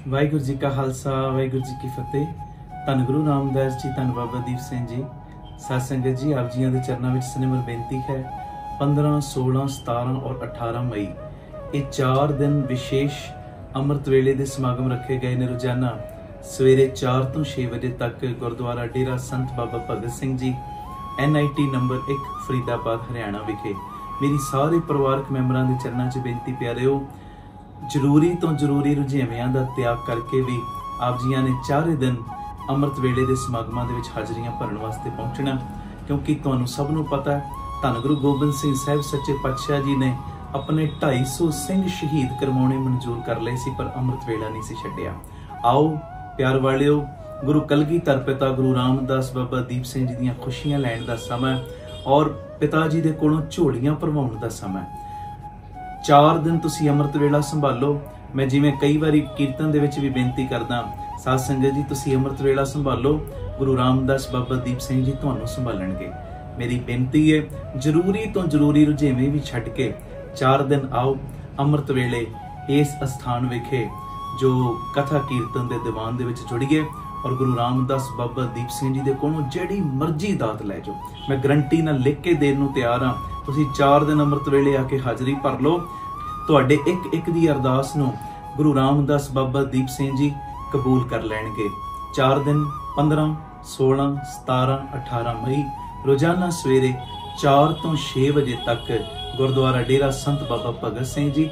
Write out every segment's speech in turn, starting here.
वाहिगुरू जी का खालसा वाहिगुरू जी की फतेह। धन गुरु रामदास जी, धन बाबा दीप सिंह जी। सत संगत जी, आप जी के चरणों में सनिमर बेनती है। 15, 16, 17 और 18 मई ये 4 दिन विशेष अमृत वेले के समागम रखे गए ने। रोजाना सवेरे 4 तो 6 बजे तक गुरुद्वारा डेरा संत बाबा भगत सिंह जी, NIT नंबर 1, फरीदाबाद हरियाणा विखे। मेरी सारे परिवारक मैंबरों के चरणों च बेनती प्यारे हो, जरूरी तो जरूरी रुझेवियां का त्याग करके भी आप जी ने 4 दिन अमृत वेले के समागमां दे विच हाजरियां भरन वास्ते पहुंचना, क्योंकि तुहानूं सब नूं पता है धन गुरु गोबिंद सिंह साहिब सच्चे पातशाह जी ने अपने 250 सिंह शहीद करवाने मंजूर कर लए सी, पर अमृत वेला नहीं सी छड्डिया। आओ प्यार वालिओ, गुरु कलगीधर पिता गुरु रामदास बाबा दीप सिंह जी दीयां खुशियां लैण दा समा और पिता जी दे कोलों झोलियां भरवाउण दा समा। 4 दिन तुसी अमृत वेला संभालो। मैं जिवें कई बारी कीर्तन दे विच भी बेनती करदा, साध संगत जी तुसी अमृत वेला संभालो, गुरु रामदास बाबा दीप सिंह जी तुहानूं संभालणगे। मेरी बेनती है, जरूरी तो जरूरी रुझेवें भी छड्ड के 4 दिन आओ अमृत वेले इस स्थान विखे जो कथा कीर्तन दे दीवान दे विच जुड़िए और गुरु रामदास बाबा दीप सिंह जी दे कोलों जिहड़ी मर्जी दात लै जाओ। मैं गरंटी नाल लिख के देण नूं तैयार हां। तुसीं 4 दिन अमृत वेले आके हाजरी भर लो, तुहाडे एक एक दी अरदास नूं गुरु रामदास बाबा दीप सिंह जी कबूल कर लैणगे। 4 दिन 15, 16, 17, 18 मई रोजाना सवेरे 4 तो 6 बजे तक गुरुद्वारा डेरा संत बाबा भगत सिंह जी,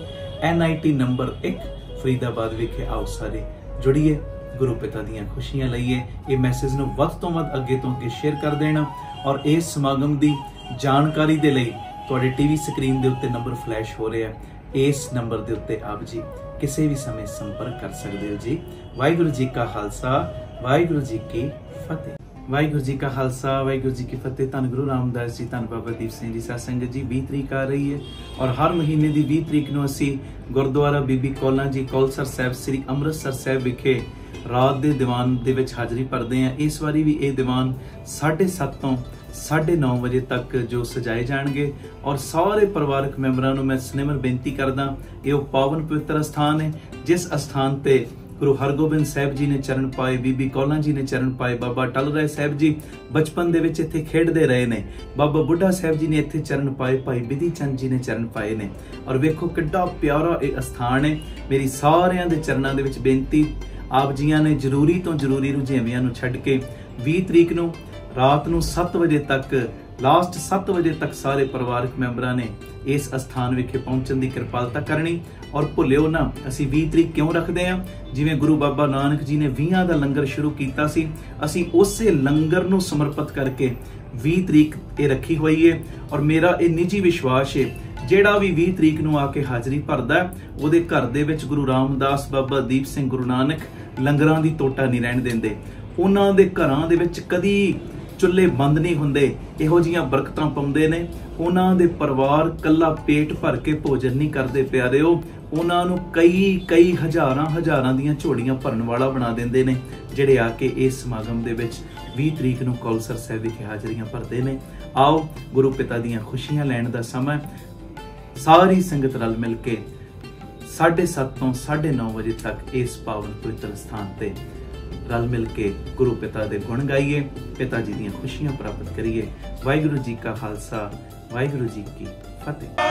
NIT नंबर 1, फरीदाबाद विखे। आओ सारे जुड़िए, गुरु पिता दीयां खुशियां लईए। ये मैसेज नूं वध तो वध अगे तो अगे शेयर कर देना और इस समागम दी जानकारी दे लई तुहाडे टीवी स्क्रीन दे उत्ते नंबर फ्लैश हो रहा है। इस नंबर दे उत्ते आप जी किसी भी समय संपर्क कर सकते हो जी। वाहिगुरू जी का खालसा वाहिगुरू जी की फतेह। वाहिगुरू जी का खालसा वाहिगुरू जी की फतेह। धन गुरु रामदास जी, धन बाबा दीप सिंह जी। सत संगत जी 20 तरीक आ रही है और हर महीने की 20 तरीक नूं असीं गुरुद्वारा बीबी कौलां जी कौलसर साहिब श्री अमृतसर साहिब विखे रात दे दीवान दे विच हाजरी भरदे हैं। इस बारी भी ये दीवान 7:30 तो 9:30 बजे तक जो सजाए जाएंगे और सारे परिवारक मैंबरों नूं मैं सनिमर बेनती करदा, ये पावन पवित्र स्थान है जिस स्थान ते गुरु हरगोबिंद साहिब जी ने चरण पाए, बीबी कौलां जी ने चरण पाए, बाबा टल राय साहिब जी बचपन दे विच इत्थे खेडदे रहे ने, बाबा बुढ़ा साहिब जी ने इत्थे चरण पाए, भाई बिधि चंद जी ने चरण पाए ने। और वेखो किड्डा प्यारा ये स्थान है। मेरी सारियां दे चरणां दे विच बेनती, आप जियां ने जरूरी तो जरूरी रुझेवियां नूं छड्ड के 20 तरीक नूं रात नूं 7 बजे तक, लास्ट 7 बजे तक सारे परिवारक मैंबरां ने इस स्थान विखे पहुंचण दी किरपालता करनी। और भुल्लिओ ना, असीं 20 तरीक क्यों रखदे हां? जिवें गुरु बाबा नानक जी ने 20 दा लंगर शुरू कीता सी, असीं उसे लंगर नूं समर्पित करके 20 तरीक ये रखी हुई है। और मेरा ये निजी विश्वास है, ਜਿਹੜਾ भी 20 तरीक ਨੂੰ ਆ ਕੇ ਹਾਜ਼ਰੀ ਭਰਦਾ ਉਹਦੇ ਘਰ ਦੇ ਵਿੱਚ ਗੁਰੂ ਰਾਮਦਾਸ ਬਾਬਾ ਦੀਪ ਸਿੰਘ ਗੁਰੂ ਨਾਨਕ ਲੰਗਰਾਂ ਦੀ ਟੋਟਾ ਨਹੀਂ ਰਹਿਣ ਦਿੰਦੇ। ਉਹਨਾਂ ਦੇ ਘਰਾਂ ਦੇ ਵਿੱਚ ਕਦੀ ਚੁੱਲ੍ਹੇ ਬੰਦ ਨਹੀਂ ਹੁੰਦੇ, ਇਹੋ ਜੀਆਂ ਬਰਕਤਾਂ ਪਾਉਂਦੇ ਨੇ। ਉਹਨਾਂ ਦੇ ਪਰਿਵਾਰ ਕੱਲਾ ਪੇਟ ਭਰ ਕੇ ਭੋਜਨ ਨਹੀਂ ਕਰਦੇ ਪਿਆਰਿਓ, ਉਹਨਾਂ ਨੂੰ ਕਈ ਹਜ਼ਾਰਾਂ ਦੀਆਂ ਝੋਲੀਆਂ ਭਰਨ ਵਾਲਾ ਬਣਾ ਦਿੰਦੇ ਨੇ, ਜਿਹੜੇ ਆ ਕੇ ਇਸ ਸਮਾਗਮ ਦੇ ਵਿੱਚ 20 ਤਰੀਕ ਨੂੰ ਕੌਲਸਰ ਸਾਹਿਬ ਵਿਖੇ ਹਾਜ਼ਰੀਆਂ ਭਰਦੇ ਨੇ। ਆਓ ਗੁਰੂ ਪਿਤਾ ਦੀਆਂ ਖੁਸ਼ੀਆਂ ਲੈਣ ਦਾ ਸਮਾਂ, सारी संगत रल मिल के 7:30 तो 9:30 बजे तक इस पावन पवित्र स्थान ते रल मिल के गुरु पिता दे गुण गाइए, पिता जी दी खुशियां प्राप्त करिए। वाहिगुरू जी का खालसा वाहिगुरू जी की फतेह।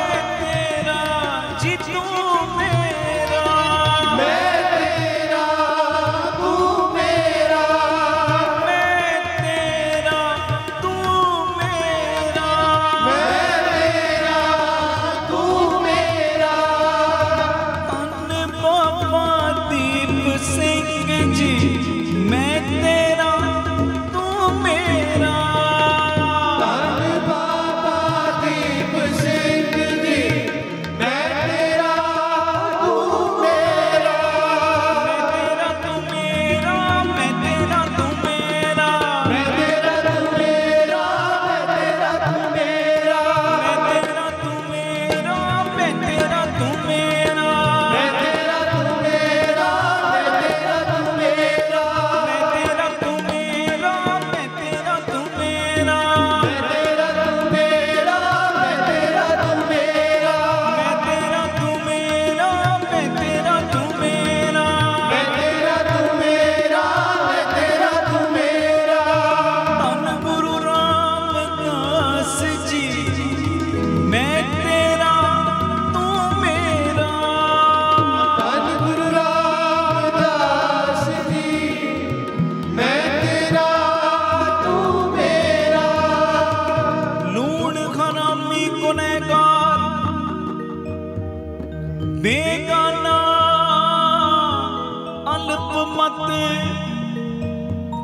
मत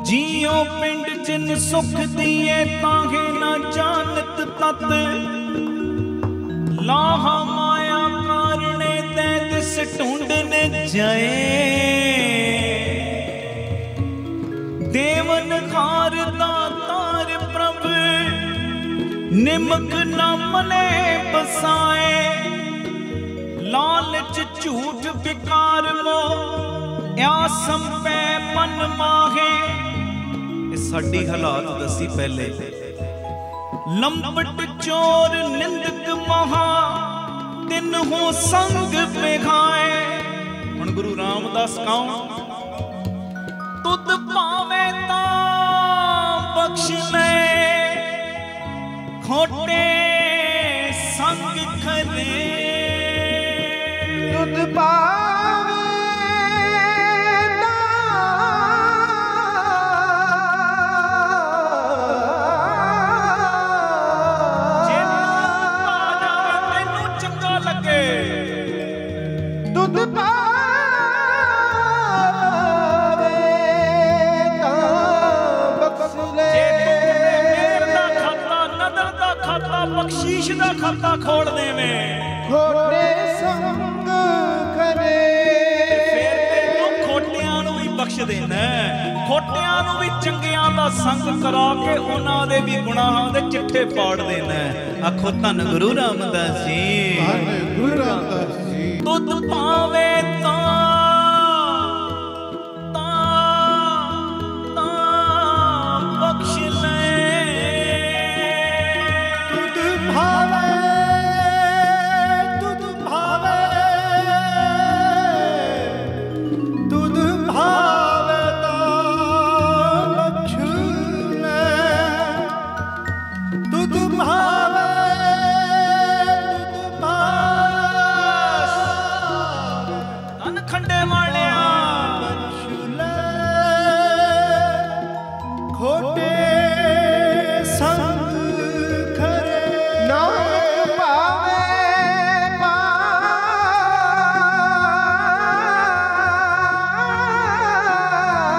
जियो पिंड जिन सुख दिए ताहे न जानत तत लाहा माया कारणे ते दिस ढूंढने जाए देवन खार दातार प्रभ निमक न मने बसाए लालच झूठ विकार मोह या संपै मन माहे। साडी हालात दसी पहले लंबट चोर निंदक महा तिन हो संग बेघाए। हुण गुरु रामदास कौन तुद पावे ता बख्श ले खोटे संग खरे तुद पावे जे तैनू चंगा लगे तुद पावे ता बख्श ले मेर दा खाता नदर दा खाता बख्शीश दा खाता खोड़ देवे खोटे संग करे फिर तैनू खोटियां नू भी बख्श देना खोटियां नू भी चंगियां दा संग करा के उन्हां दे भी गुनाहां दे चिट्ठे पाड़ देना। आखो धन गुरु रामदास जी धन गुरु रामदास जी तुद पावे ता बख्श ले तुद भावे तुद भावे तुद भावे ता बख्श ले तुद भावे तुद भावे धन खंडे वालिया बख्श ले खोटे संग खरे ना पावे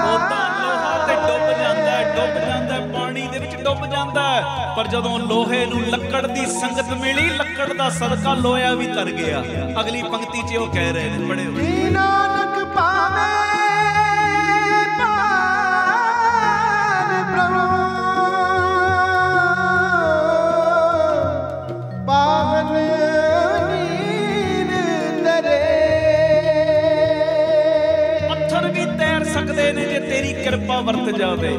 ਉਹਦਾ ਲੋਹਾ ਤੇ ਡੁੱਬ ਜਾਂਦਾ ਪਾਣੀ ਦੇ ਵਿੱਚ ਡੁੱਬ ਜਾਂਦਾ ਪਰ ਜਦੋਂ ਲੋਹੇ ਨੂੰ ਲੱਕੜ ਦੀ ਸੰਗਤ ਮਿਲੀ ਲੱਕੜ ਦਾ ਸਦਕਾ ਲੋਹਾ ਵੀ ਤਰ ਗਿਆ। ਅਗਲੀ ਪੰਕਤੀ 'ਚ ਉਹ ਕਹਿ ਰਹੇ ਨੇ ਪੜਿਓ ਨਾਨਕ ਪਾਵੇ ਪਾਰ ਬ੍ਰਹਮ ਪਾਵਨ ਨੀਰ ਤਰੇ। ਪੱਥਰ ਵੀ ਤੈਰ ਸਕਦੇ ਨੇ ਜੇ ਤੇਰੀ ਕਿਰਪਾ ਵਰਤ ਜਾਵੇ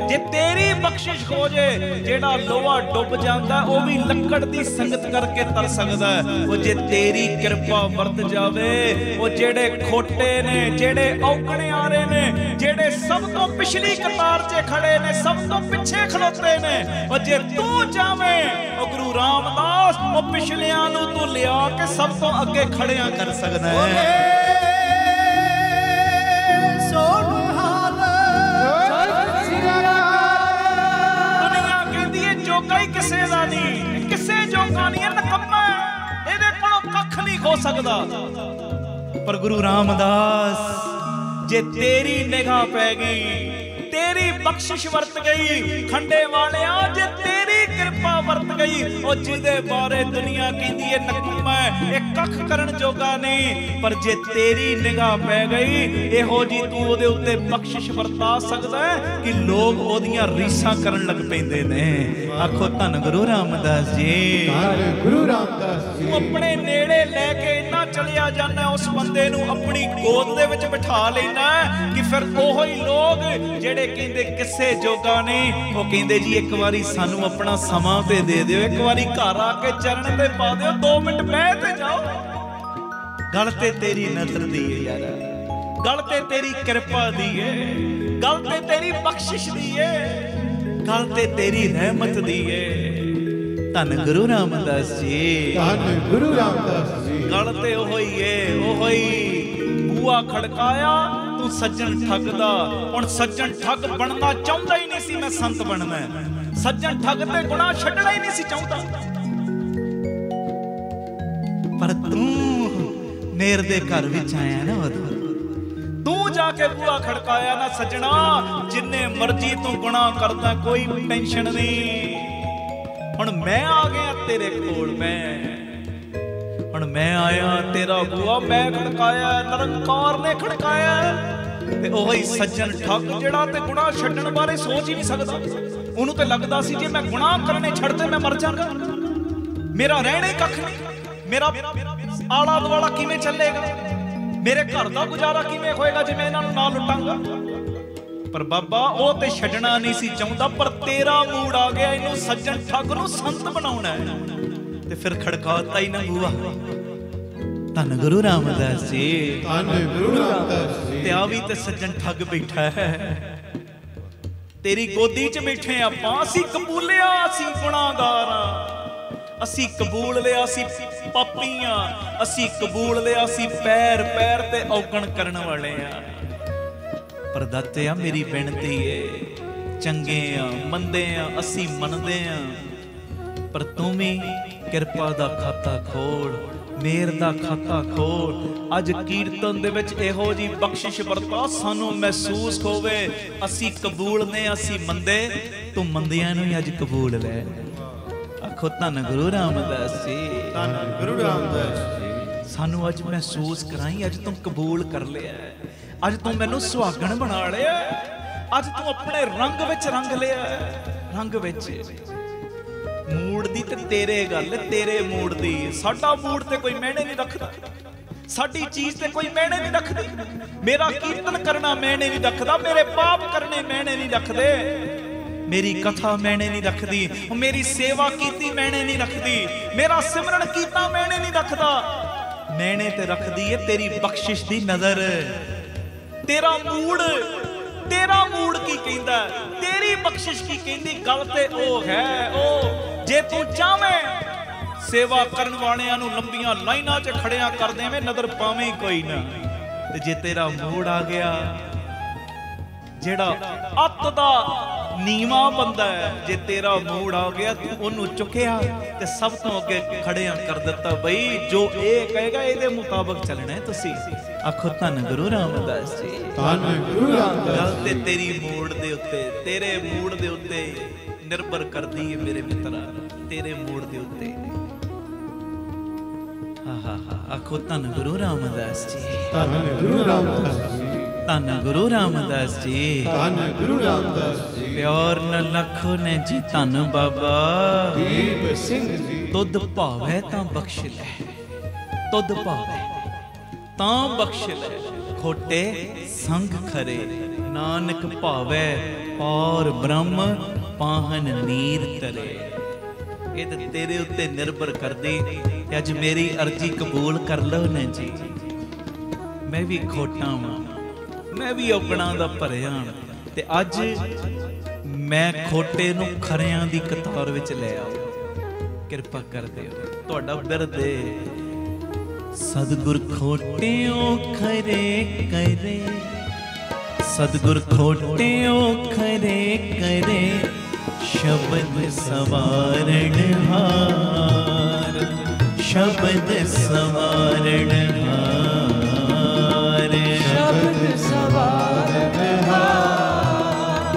ਜੇ ਤੇਰੀ ਬਖਸ਼ਿਸ਼ ਹੋ ਜੇ ਜਿਹੜਾ ਲੋਹਾ ਡੁੱਬ ਜਾਂਦਾ ਉਹ ਵੀ ਲੱਕੜ ਦੀ ਸੰਗਤ ਕਰਕੇ ਤਰ ਸਕਦਾ ਉਹ ਜੇ ਤੇਰੀ ਕਿਰਪਾ ਵਰਤ ਜਾਵੇ। ਉਹ ਜਿਹੜੇ ਖੋਟੇ ਨੇ ਜਿਹੜੇ ਔਕੜਿਆਰੇ ਨੇ ਜਿਹੜੇ ਸਭ ਤੋਂ ਪਿਛਲੀ ਕਤਾਰ 'ਚ ਖੜੇ ਨੇ ਸਭ ਤੋਂ ਪਿੱਛੇ ਖਲੋਤੇ ਨੇ ਉਹ ਜੇ ਤੂੰ ਜਾਵੇਂ ਉਹ ਗੁਰੂ ਰਾਮਦਾਸ ਉਹ ਪਿਛਲਿਆਂ ਨੂੰ ਤੂੰ ਲਿਆ ਕੇ ਸਭ ਤੋਂ ਅੱਗੇ ਖੜਿਆਂ ਕਰ ਸਕਦਾ ਹੈ। ਕਿਸੇ ਦਾ ਨਹੀਂ ਕਿਸੇ ਜੋਗਾ ਨਹੀਂ ਨਕੰਮਾ ਇਹਦੇ ਕੋਲੋਂ ਕੱਖ ਨਹੀਂ ਹੋ ਸਕਦਾ। ਪਰ ਗੁਰੂ ਰਾਮਦਾਸ ਜੇ ਤੇਰੀ ਨਿਗਾਹ ਪੈ ਗਈ तेरी बख्शिश वर्त गई, खंडे वालिया जे तेरी कृपा वर्त गई। और जिदे बारे दुनिया कहती है नकमा है कख करन जोगा नहीं, पर जे तेरी निगाह पै गई इहो जी तू ओदे उत्ते बख्शिश वर्ता सकदा है कि लोग ओदियां रीसां करन लग पैंदे ने। आखो धन गुरु रामदास जी, धन गुरु रामदास जी। तू अपने नेड़े लेके इन्ना चलिया जाना उस बंदे नू अपनी गोद दे विच बिठा लेना कि फिर ओहो ही लोग जेड़े कहंदे किसे जोगा नहीं वो कहंदे जी एक बारी सानू अपना समा ते दे दिओ, एक बारी घर आके चरण ते पा दिओ, 2 मिनट बैठ ते जाओ। गल ते तेरी नजर दी है यार, गल ते तेरी कृपा दी है, गल ते तेरी बख्शिश दी है, गल ते तेरी रहमत दी है। धन गुरु रामदास जी, धन गुरु रामदास जी। गल ते ओहो ही है, ओहो ही बूआ खड़काया तू सज्जन ठग दा। हुण सज्जन ठग बनना चाहुंदा ही नहीं सी, मैं संत बनना। सज्जन ठग ते गुनाह छड्डना ही नहीं सी चाहुंदा, पर तू मेरे दे घर विच आया ना, तू जाके बूहा खड़काया ना सजना, जिन्ने मर्जी तू गुनाह करदा कोई टेंशन नहीं। हुण मैं आ गया तेरे कोल, हुण मैं आया तेरा बूहा मैं खड़काया, निरंकार ने खड़काया। ते ओही सज्जन ठग जिहड़ा ते गुनाह छड्डण बारे सोच ही नहीं सकदा। ਉਹਨੂੰ ਤੇ ਲੱਗਦਾ ਸੀ ਜੇ ਮੈਂ ਗੁਨਾਹ ਕਰਨੇ ਛੱਡਦੇ ਮੈਂ ਮਰ ਜਾਵਾਂਗਾ, ਮੇਰਾ ਰਹਿਣਾ ਹੀ ਕੱਖ ਨਹੀਂ, ਮੇਰਾ ਆਲਾ ਦੁਆਲਾ ਕਿਵੇਂ ਚੱਲੇਗਾ, ਮੇਰੇ ਘਰ ਦਾ ਗੁਜ਼ਾਰਾ ਕਿਵੇਂ ਹੋਏਗਾ ਜੇ ਮੈਂ ਇਹਨਾਂ ਨੂੰ ਨਾ ਲੁੱਟਾਂਗਾ। ਪਰ ਬਾਬਾ ਉਹ ਤੇ ਛੱਡਣਾ ਨਹੀਂ ਸੀ ਚਾਹੁੰਦਾ, ਪਰ ਤੇਰਾ ਮੂਡ ਆ ਗਿਆ ਇਹਨੂੰ ਸੱਜਣ ਠੱਗ ਨੂੰ ਸੰਤ ਬਣਾਉਣਾ ਹੈ, ਤੇ ਫਿਰ ਖੜਕਾਤਾ ਹੀ ਨਾ ਬੂਹਾ। ਧੰਨ ਗੁਰੂ ਰਾਮਦਾਸ ਜੀ, ਧੰਨ ਗੁਰੂ ਰਾਮਦਾਸ ਜੀ। ਤੇ ਆ ਵੀ ਤੇ ਸੱਜਣ ਠੱਗ ਬੈਠਾ ਹੈ, तेरी गोदी च बैठे आपां, असीं कबूलिया असीं गुनाहगार हां, असीं कबूल लिया असीं पापी हां, असीं कबूल लिया असीं पैर पैर ते औगण करन वाले हां। पर दातिया मेरी बेनती है, चंगे हां मंदे हां असीं मनदे हां, पर तूं भी किरपा दा खाता खोल, मेर दा खाता खोल। अज कीर्तन दे विच इहो जी बख्शिश वरता सानू महसूस होवे असी कबूल ने असी मंदे, तू मंदियां नूं ही अज कबूल लै। आखो धन गुरु रामदास जी, धन गुरु रामदास जी। सानू अज महसूस कराई अज तू कबूल कर लिया, अज तू मैनू सुहागण बना लिया, अज तू अपने रंग विच रंग लिया, रंग विच मूड दी ते तेरे गल तेरे मूड दी। साडा मूड ते कोई मैने नहीं रखदा, साडी चीज ते कोई मैने नहीं रखदी। मेरा कीर्तन करना मैने नहीं रखदा, मेरे पाप करने मैने नहीं रखदे, मेरी कथा मैने नहीं रखदी, मेरी सेवा कीती मैने नहीं रखदी, मेरा सिमरन कीता मैने नहीं रखदा। मैने ते रखदी है तेरी बख्शिश दी नजर। तेरा मूड की कहंदा, तेरी बख्शिश की कहंदी, गल ते ओ है ओ। जे तू चाहें सेवा करन वालियां नूं लंबियां लाइनां च खड़िया कर देवें, नजर पावें कोई ना। ते जे तेरा मूड आ गया, जेड़ा अत दा नीवा बंदा है, जे तेरा मूड आ गया तू ओनू चुकिया ते सब तो अगे खड़िया कर दिता, बई जो ये कहेगा ये मुताबिक चलना है तुसी। आखो धन गुरु रामदास जी, धन गुरु रामदास। गल ते तेरी मूड दे उत्ते, तेरे मूड दे उत्ते निर्भर करदी है मेरे मित्रा, तेरे मूड दे उत्ते। आखो धन गुरु रामदास जी, धन गुरु रामदास जी, धन गुरु रामदास जी, धन गुरु रामदास जी। प्यार न लखो ने जी धन बाबा दीप सिंह जी। तुद भावे तां बख्श लै, तुद भावे तां बख्श लै, खोटे संग खरे, नानक भावे और ब्रह्म पाहन नीर तरे। ये तो तेरे उत्ते निर्भर कर दे, अज मेरी अर्जी कबूल कर लो ने जी। मैं भी खोटा वां, मैं भी औगणा दा भरिया, ते अज मैं खोटे नूं खरियां दी कतार विच ले आओ, किरपा कर दिओ तुहाडा बिरदे। सतगुर खोटियों खरे करे, सतगुर खोटियों खरे करे, शब्द सवारण हार, शब्द सवारण हार, शब्द सवारण हार,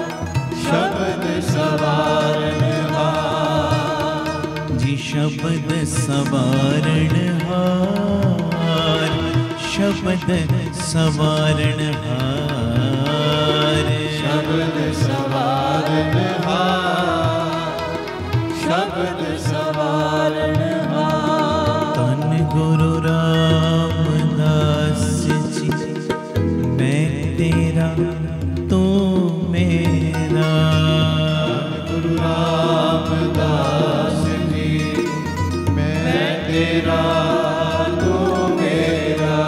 शब्द सवारण हार जी, शब्द सवारण हार, शब्द सवारण हार, शब्द सवारण हार, शब्द सवारण हार। धन गुरु रामदास जी, मैं तेरा तू मेरा। गुरु रामदास जी, मैं तेरा तू मेरा।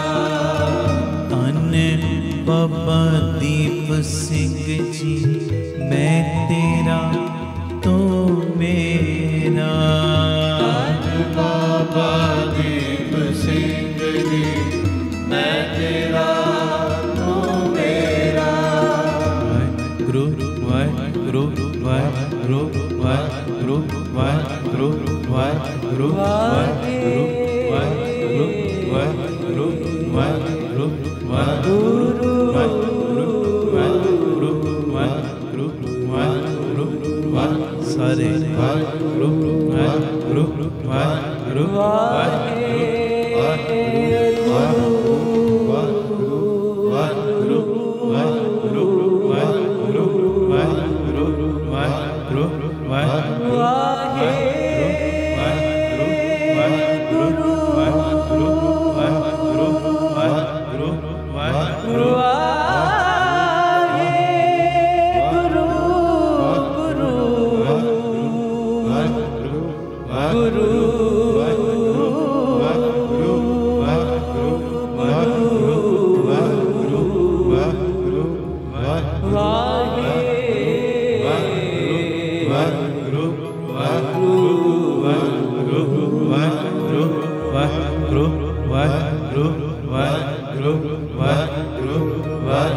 धन बाबा दीप सिंह जी, मैं तेरा तू मेरा। धन बाबा दीप सिंह जी, मैं तेरा तू मेरा। वाहिगुरु वाहिगुरु वाहिगुरु वाहिगुरु वाहिगुरु वाहिगुरु वाहिगुरु वाहिगुरु वाहिगुरु वाहिगुरु वाहिगुरु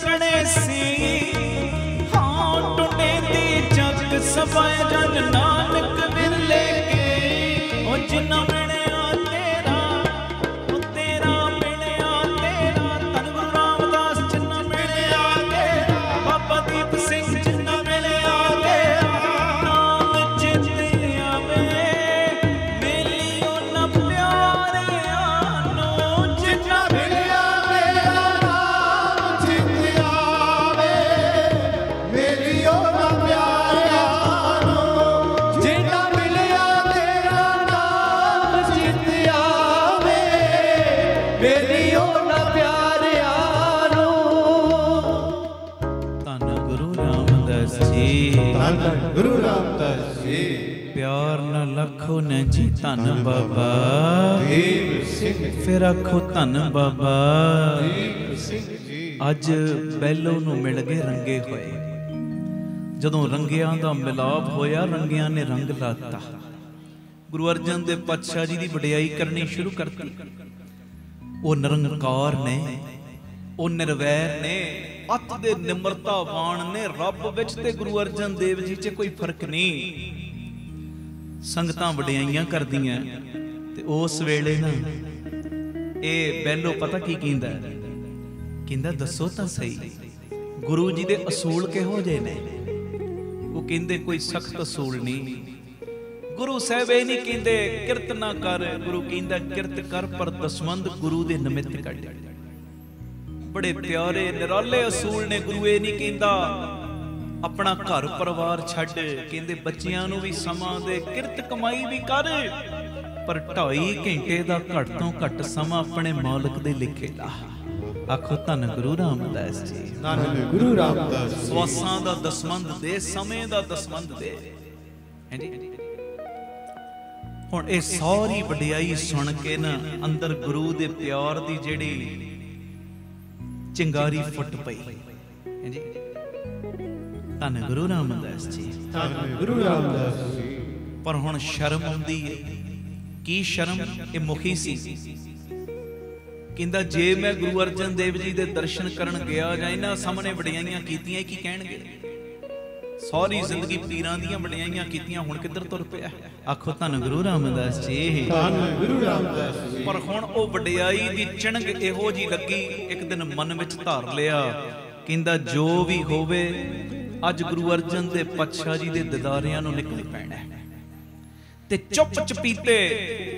सकने सी हाँ टुने दी जग सबाए जन नानक विरले के ओ जिन्ना मिलया तेरा ओ तेरा मिलया तेरा धन गुरु रामदास जिन्ना मिलया तेरा बाबा दीप सिंह जिन्ना मिलया तेरा नाम जितिया में मेलियो न प्यारे आनो जिन्ना मिलया तेरा नाम जितिया में मेलियो न प्यारे आनो जिन्ना मिलया तेरा नाम जितिया में मेलियो न प्यारे आनो। धन गुरु रामदास जी, धन गुरु रामदास जी, प्यार न लखो न जी धन बाबा दीप सिंह फिर आखो धन बाबा। दीप सिंह जी, ਅੱਜ ਬੈਲੋ ਨੂੰ ਮਿਲ ਗਏ ਰੰਗੇ ਹੋਏ। ਜਦੋਂ ਰੰਗਿਆਂ ਦਾ ਮਿਲਾਪ ਹੋਇਆ ਰੰਗਿਆਂ ਨੇ ਰੰਗ ਲਾਤਾ। ਗੁਰੂ ਅਰਜਨ ਦੇਵ ਪਾਤਸ਼ਾਹ ਜੀ ਦੀ ਵਡਿਆਈ ਕਰਨੀ ਸ਼ੁਰੂ ਕਰਤੀ। ਉਹ ਨਿਰੰਕਾਰ ਨੇ, ਉਹ ਨਿਰਵੈਰ ਨੇ, ਅਤ ਦੇ ਨਿਮਰਤਾਵਾਨ ਨੇ। ਰੱਬ ਵਿੱਚ ਤੇ ਗੁਰੂ ਅਰਜਨ ਦੇਵ ਜੀ 'ਚ ਕੋਈ ਫਰਕ ਨਹੀਂ। ਸੰਗਤਾਂ ਵਡਿਆਈਆਂ ਕਰਦੀਆਂ ਤੇ ਉਸ ਵੇਲੇ ਨਾ ਇਹ ਬੈਲੋ ਪਤਾ ਕੀ ਕਹਿੰਦਾ? ਕਹਿੰਦਾ ਦੱਸੋ ਤਾਂ ਸਹੀ ਗੁਰੂ ਜੀ ਦੇ ਅਸੂਲ ਕਿਹੋ ਜਿਹੇ ਨੇ? ਉਹ ਕਹਿੰਦੇ ਕੋਈ ਸਖਤ ਅਸੂਲ ਨਹੀਂ। ਗੁਰੂ ਸਾਹਿਬ ਇਹ ਨਹੀਂ ਕਹਿੰਦੇ ਕਿਰਤ ਨਾ ਕਰ, ਗੁਰੂ ਕਹਿੰਦਾ ਕਿਰਤ ਕਰ ਪਰ ਦਸਵੰਧ ਗੁਰੂ ਦੇ ਨਿਮਿਤ ਕੱਢ। ਬੜੇ ਪਿਆਰੇ ਨਿਰਾਲੇ ਅਸੂਲ ਨੇ। ਗੁਰੂ ਇਹ ਨਹੀਂ ਕਹਿੰਦਾ ਆਪਣਾ ਘਰ ਪਰਿਵਾਰ ਛੱਡ, ਕਹਿੰਦੇ ਬੱਚਿਆਂ ਨੂੰ ਵੀ ਸਮਾਂ ਦੇ, ਕਿਰਤ ਕਮਾਈ ਵੀ ਕਰ ਪਰ 2.5 ਘੰਟੇ ਦਾ ਘੱਟ ਤੋਂ ਘੱਟ ਸਮਾਂ ਆਪਣੇ ਮਾਲਕ ਦੇ ਲਿਖੇ ਲਾ। ਆਖੋ ਧੰਨ ਗੁਰੂ ਰਾਮਦਾਸ ਜੀ, ਧਨ ਗੁਰੂ ਰਾਮਦਾਸ ਜੀ, ਸਵਾਸਾਂ ਦਾ ਦਸਵੰਧ ਦੇ, ਸਮੇਂ ਦਾ ਦਸਵੰਧ ਦੇ। ਹਾਂਜੀ ਹੁਣ ਇਹ ਸਾਰੀ ਵਡਿਆਈ ਸੁਣ ਕੇ ਨਾ ਅੰਦਰ ਗੁਰੂ ਦੇ ਪਿਆਰ ਦੀ ਜਿਹੜੀ ਚਿੰਗਾਰੀ ਫੁੱਟ ਪਈ। ਹਾਂਜੀ ਧੰਨ ਗੁਰੂ ਰਾਮਦਾਸ ਜੀ, ਧਨ ਗੁਰੂ ਰਾਮਦਾਸ ਜੀ। ਪਰ ਹੁਣ ਸ਼ਰਮ ਆਉਂਦੀ ਹੈ। ਕੀ ਸ਼ਰਮ? ਇਹ ਮੁਖੀ ਸੀ। ਕਹਿੰਦਾ ਜੇ ਮੈਂ ਗੁਰੂ ਅਰਜਨ ਦੇਵ ਜੀ ਦੇ ਦਰਸ਼ਨ ਕਰਨ ਗਿਆ ਜਾਂ ਇਹਨਾਂ ਸਾਹਮਣੇ ਵਡਿਆਈਆਂ ਕੀਤੀਆਂ ਕੀ ਕਹਿਣਗੇ? ਸਾਰੀ ਜ਼ਿੰਦਗੀ ਪੀਰਾਂ ਦੀਆਂ ਵਡਿਆਈਆਂ ਕੀਤੀਆਂ, ਹੁਣ ਕਿੱਧਰ ਤੁਰ ਪਿਆ? ਆਖੋ ਧੰਨ ਗੁਰੂ ਰਾਮਦਾਸ ਜੀ, ਧਨ ਗੁਰੂ ਰਾਮਦਾਸ ਜੀ। ਪਰ ਹੁਣ ਉਹ ਵਡਿਆਈ ਦੀ ਚਿਣਗ ਇਹੋ ਜੀ ਲੱਗੀ, ਇੱਕ ਦਿਨ ਮਨ ਵਿੱਚ ਧਾਰ ਲਿਆ। ਕਹਿੰਦਾ ਜੋ ਵੀ ਹੋਵੇ ਅੱਜ ਗੁਰੂ ਅਰਜਨ ਦੇ ਪਾਤਸ਼ਾਹ ਜੀ ਦੇ ਦਿਦਾਰਿਆਂ ਨੂੰ ਨਿਕਲ ਪੈਣਾ ਤੇ ਚੁੱਪ ਚਪੀਤੇ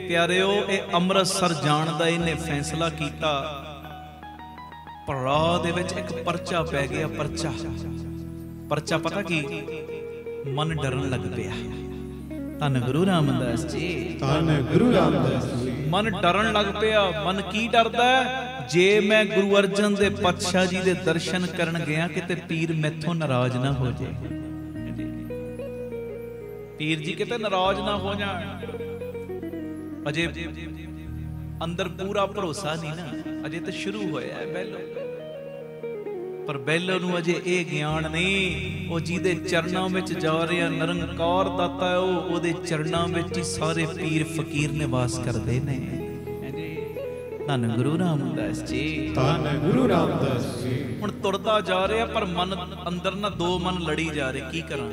ਪਿਆਰਿਓ ਇਹ ਅੰਮ੍ਰਿਤਸਰ ਜਾਣ ਦਾ ਇਹਨੇ ਫੈਸਲਾ ਕੀਤਾ। ਪਰ ਰਾਹ ਦੇ ਵਿੱਚ ਇੱਕ ਪਰਚਾ ਪੈ ਗਿਆ। ਪਰਚਾ ਪਤਾ ਕੀ? ਮਨ ਡਰਨ ਲੱਗ ਪਿਆ। ਧੰਨ ਗੁਰੂ ਰਾਮਦਾਸ ਜੀ, ਧਨ ਗੁਰੂ ਰਾਮਦਾਸ ਜੀ। ਮਨ ਡਰਨ ਲੱਗ ਪਿਆ। ਮਨ ਕੀ ਡਰਦਾ? ਜੇ ਮੈਂ ਗੁਰੂ ਅਰਜਨ ਦੇ ਪਾਤਸ਼ਾਹ ਜੀ ਦੇ ਦਰਸ਼ਨ ਕਰਨ ਗਿਆ ਕਿਤੇ ਪੀਰ ਮੈਥੋਂ ਨਾਰਾਜ਼ ਨਾ ਹੋ ਜਾਏ। ਪੀਰ ਜੀ ਕਿਤੇ ਨਾਰਾਜ਼ ਨਾ ਹੋ ਜਾਣ। ਅਜੇ ਅੰਦਰ ਪੂਰਾ ਭਰੋਸਾ ਨਹੀਂ ਨਾ, ਅਜੇ ਤਾਂ ਸ਼ੁਰੂ ਹੋਇਆ ਹੈ ਬੈਲੋ। ਪਰ ਬੈਲੋ ਨੂੰ ਅਜੇ ਇਹ ਗਿਆਨ ਨਹੀਂ, ਉਹ ਜਿਹਦੇ ਚਰਨਾਂ ਵਿੱਚ ਜਾ ਰਿਹਾ ਨਿਰੰਕਾਰ ਦਾਤਾ ਹੈ, ਉਹਦੇ ਚਰਨਾਂ ਵਿੱਚ ਹੀ ਸਾਰੇ ਪੀਰ ਫਕੀਰ ਨਿਵਾਸ ਕਰਦੇ ਨੇ। ਧੰਨ ਗੁਰੂ ਰਾਮਦਾਸ ਜੀ, ਧੰਨ ਗੁਰੂ ਰਾਮਦਾਸ ਜੀ। ਹੁਣ ਤੁਰਦਾ ਜਾ ਰਿਹਾ ਪਰ ਮਨ ਅੰਦਰ ਨਾ ਦੋ ਮਨ ਲੜੀ ਜਾ ਰਹੇ। ਕੀ ਕਰਾਂ?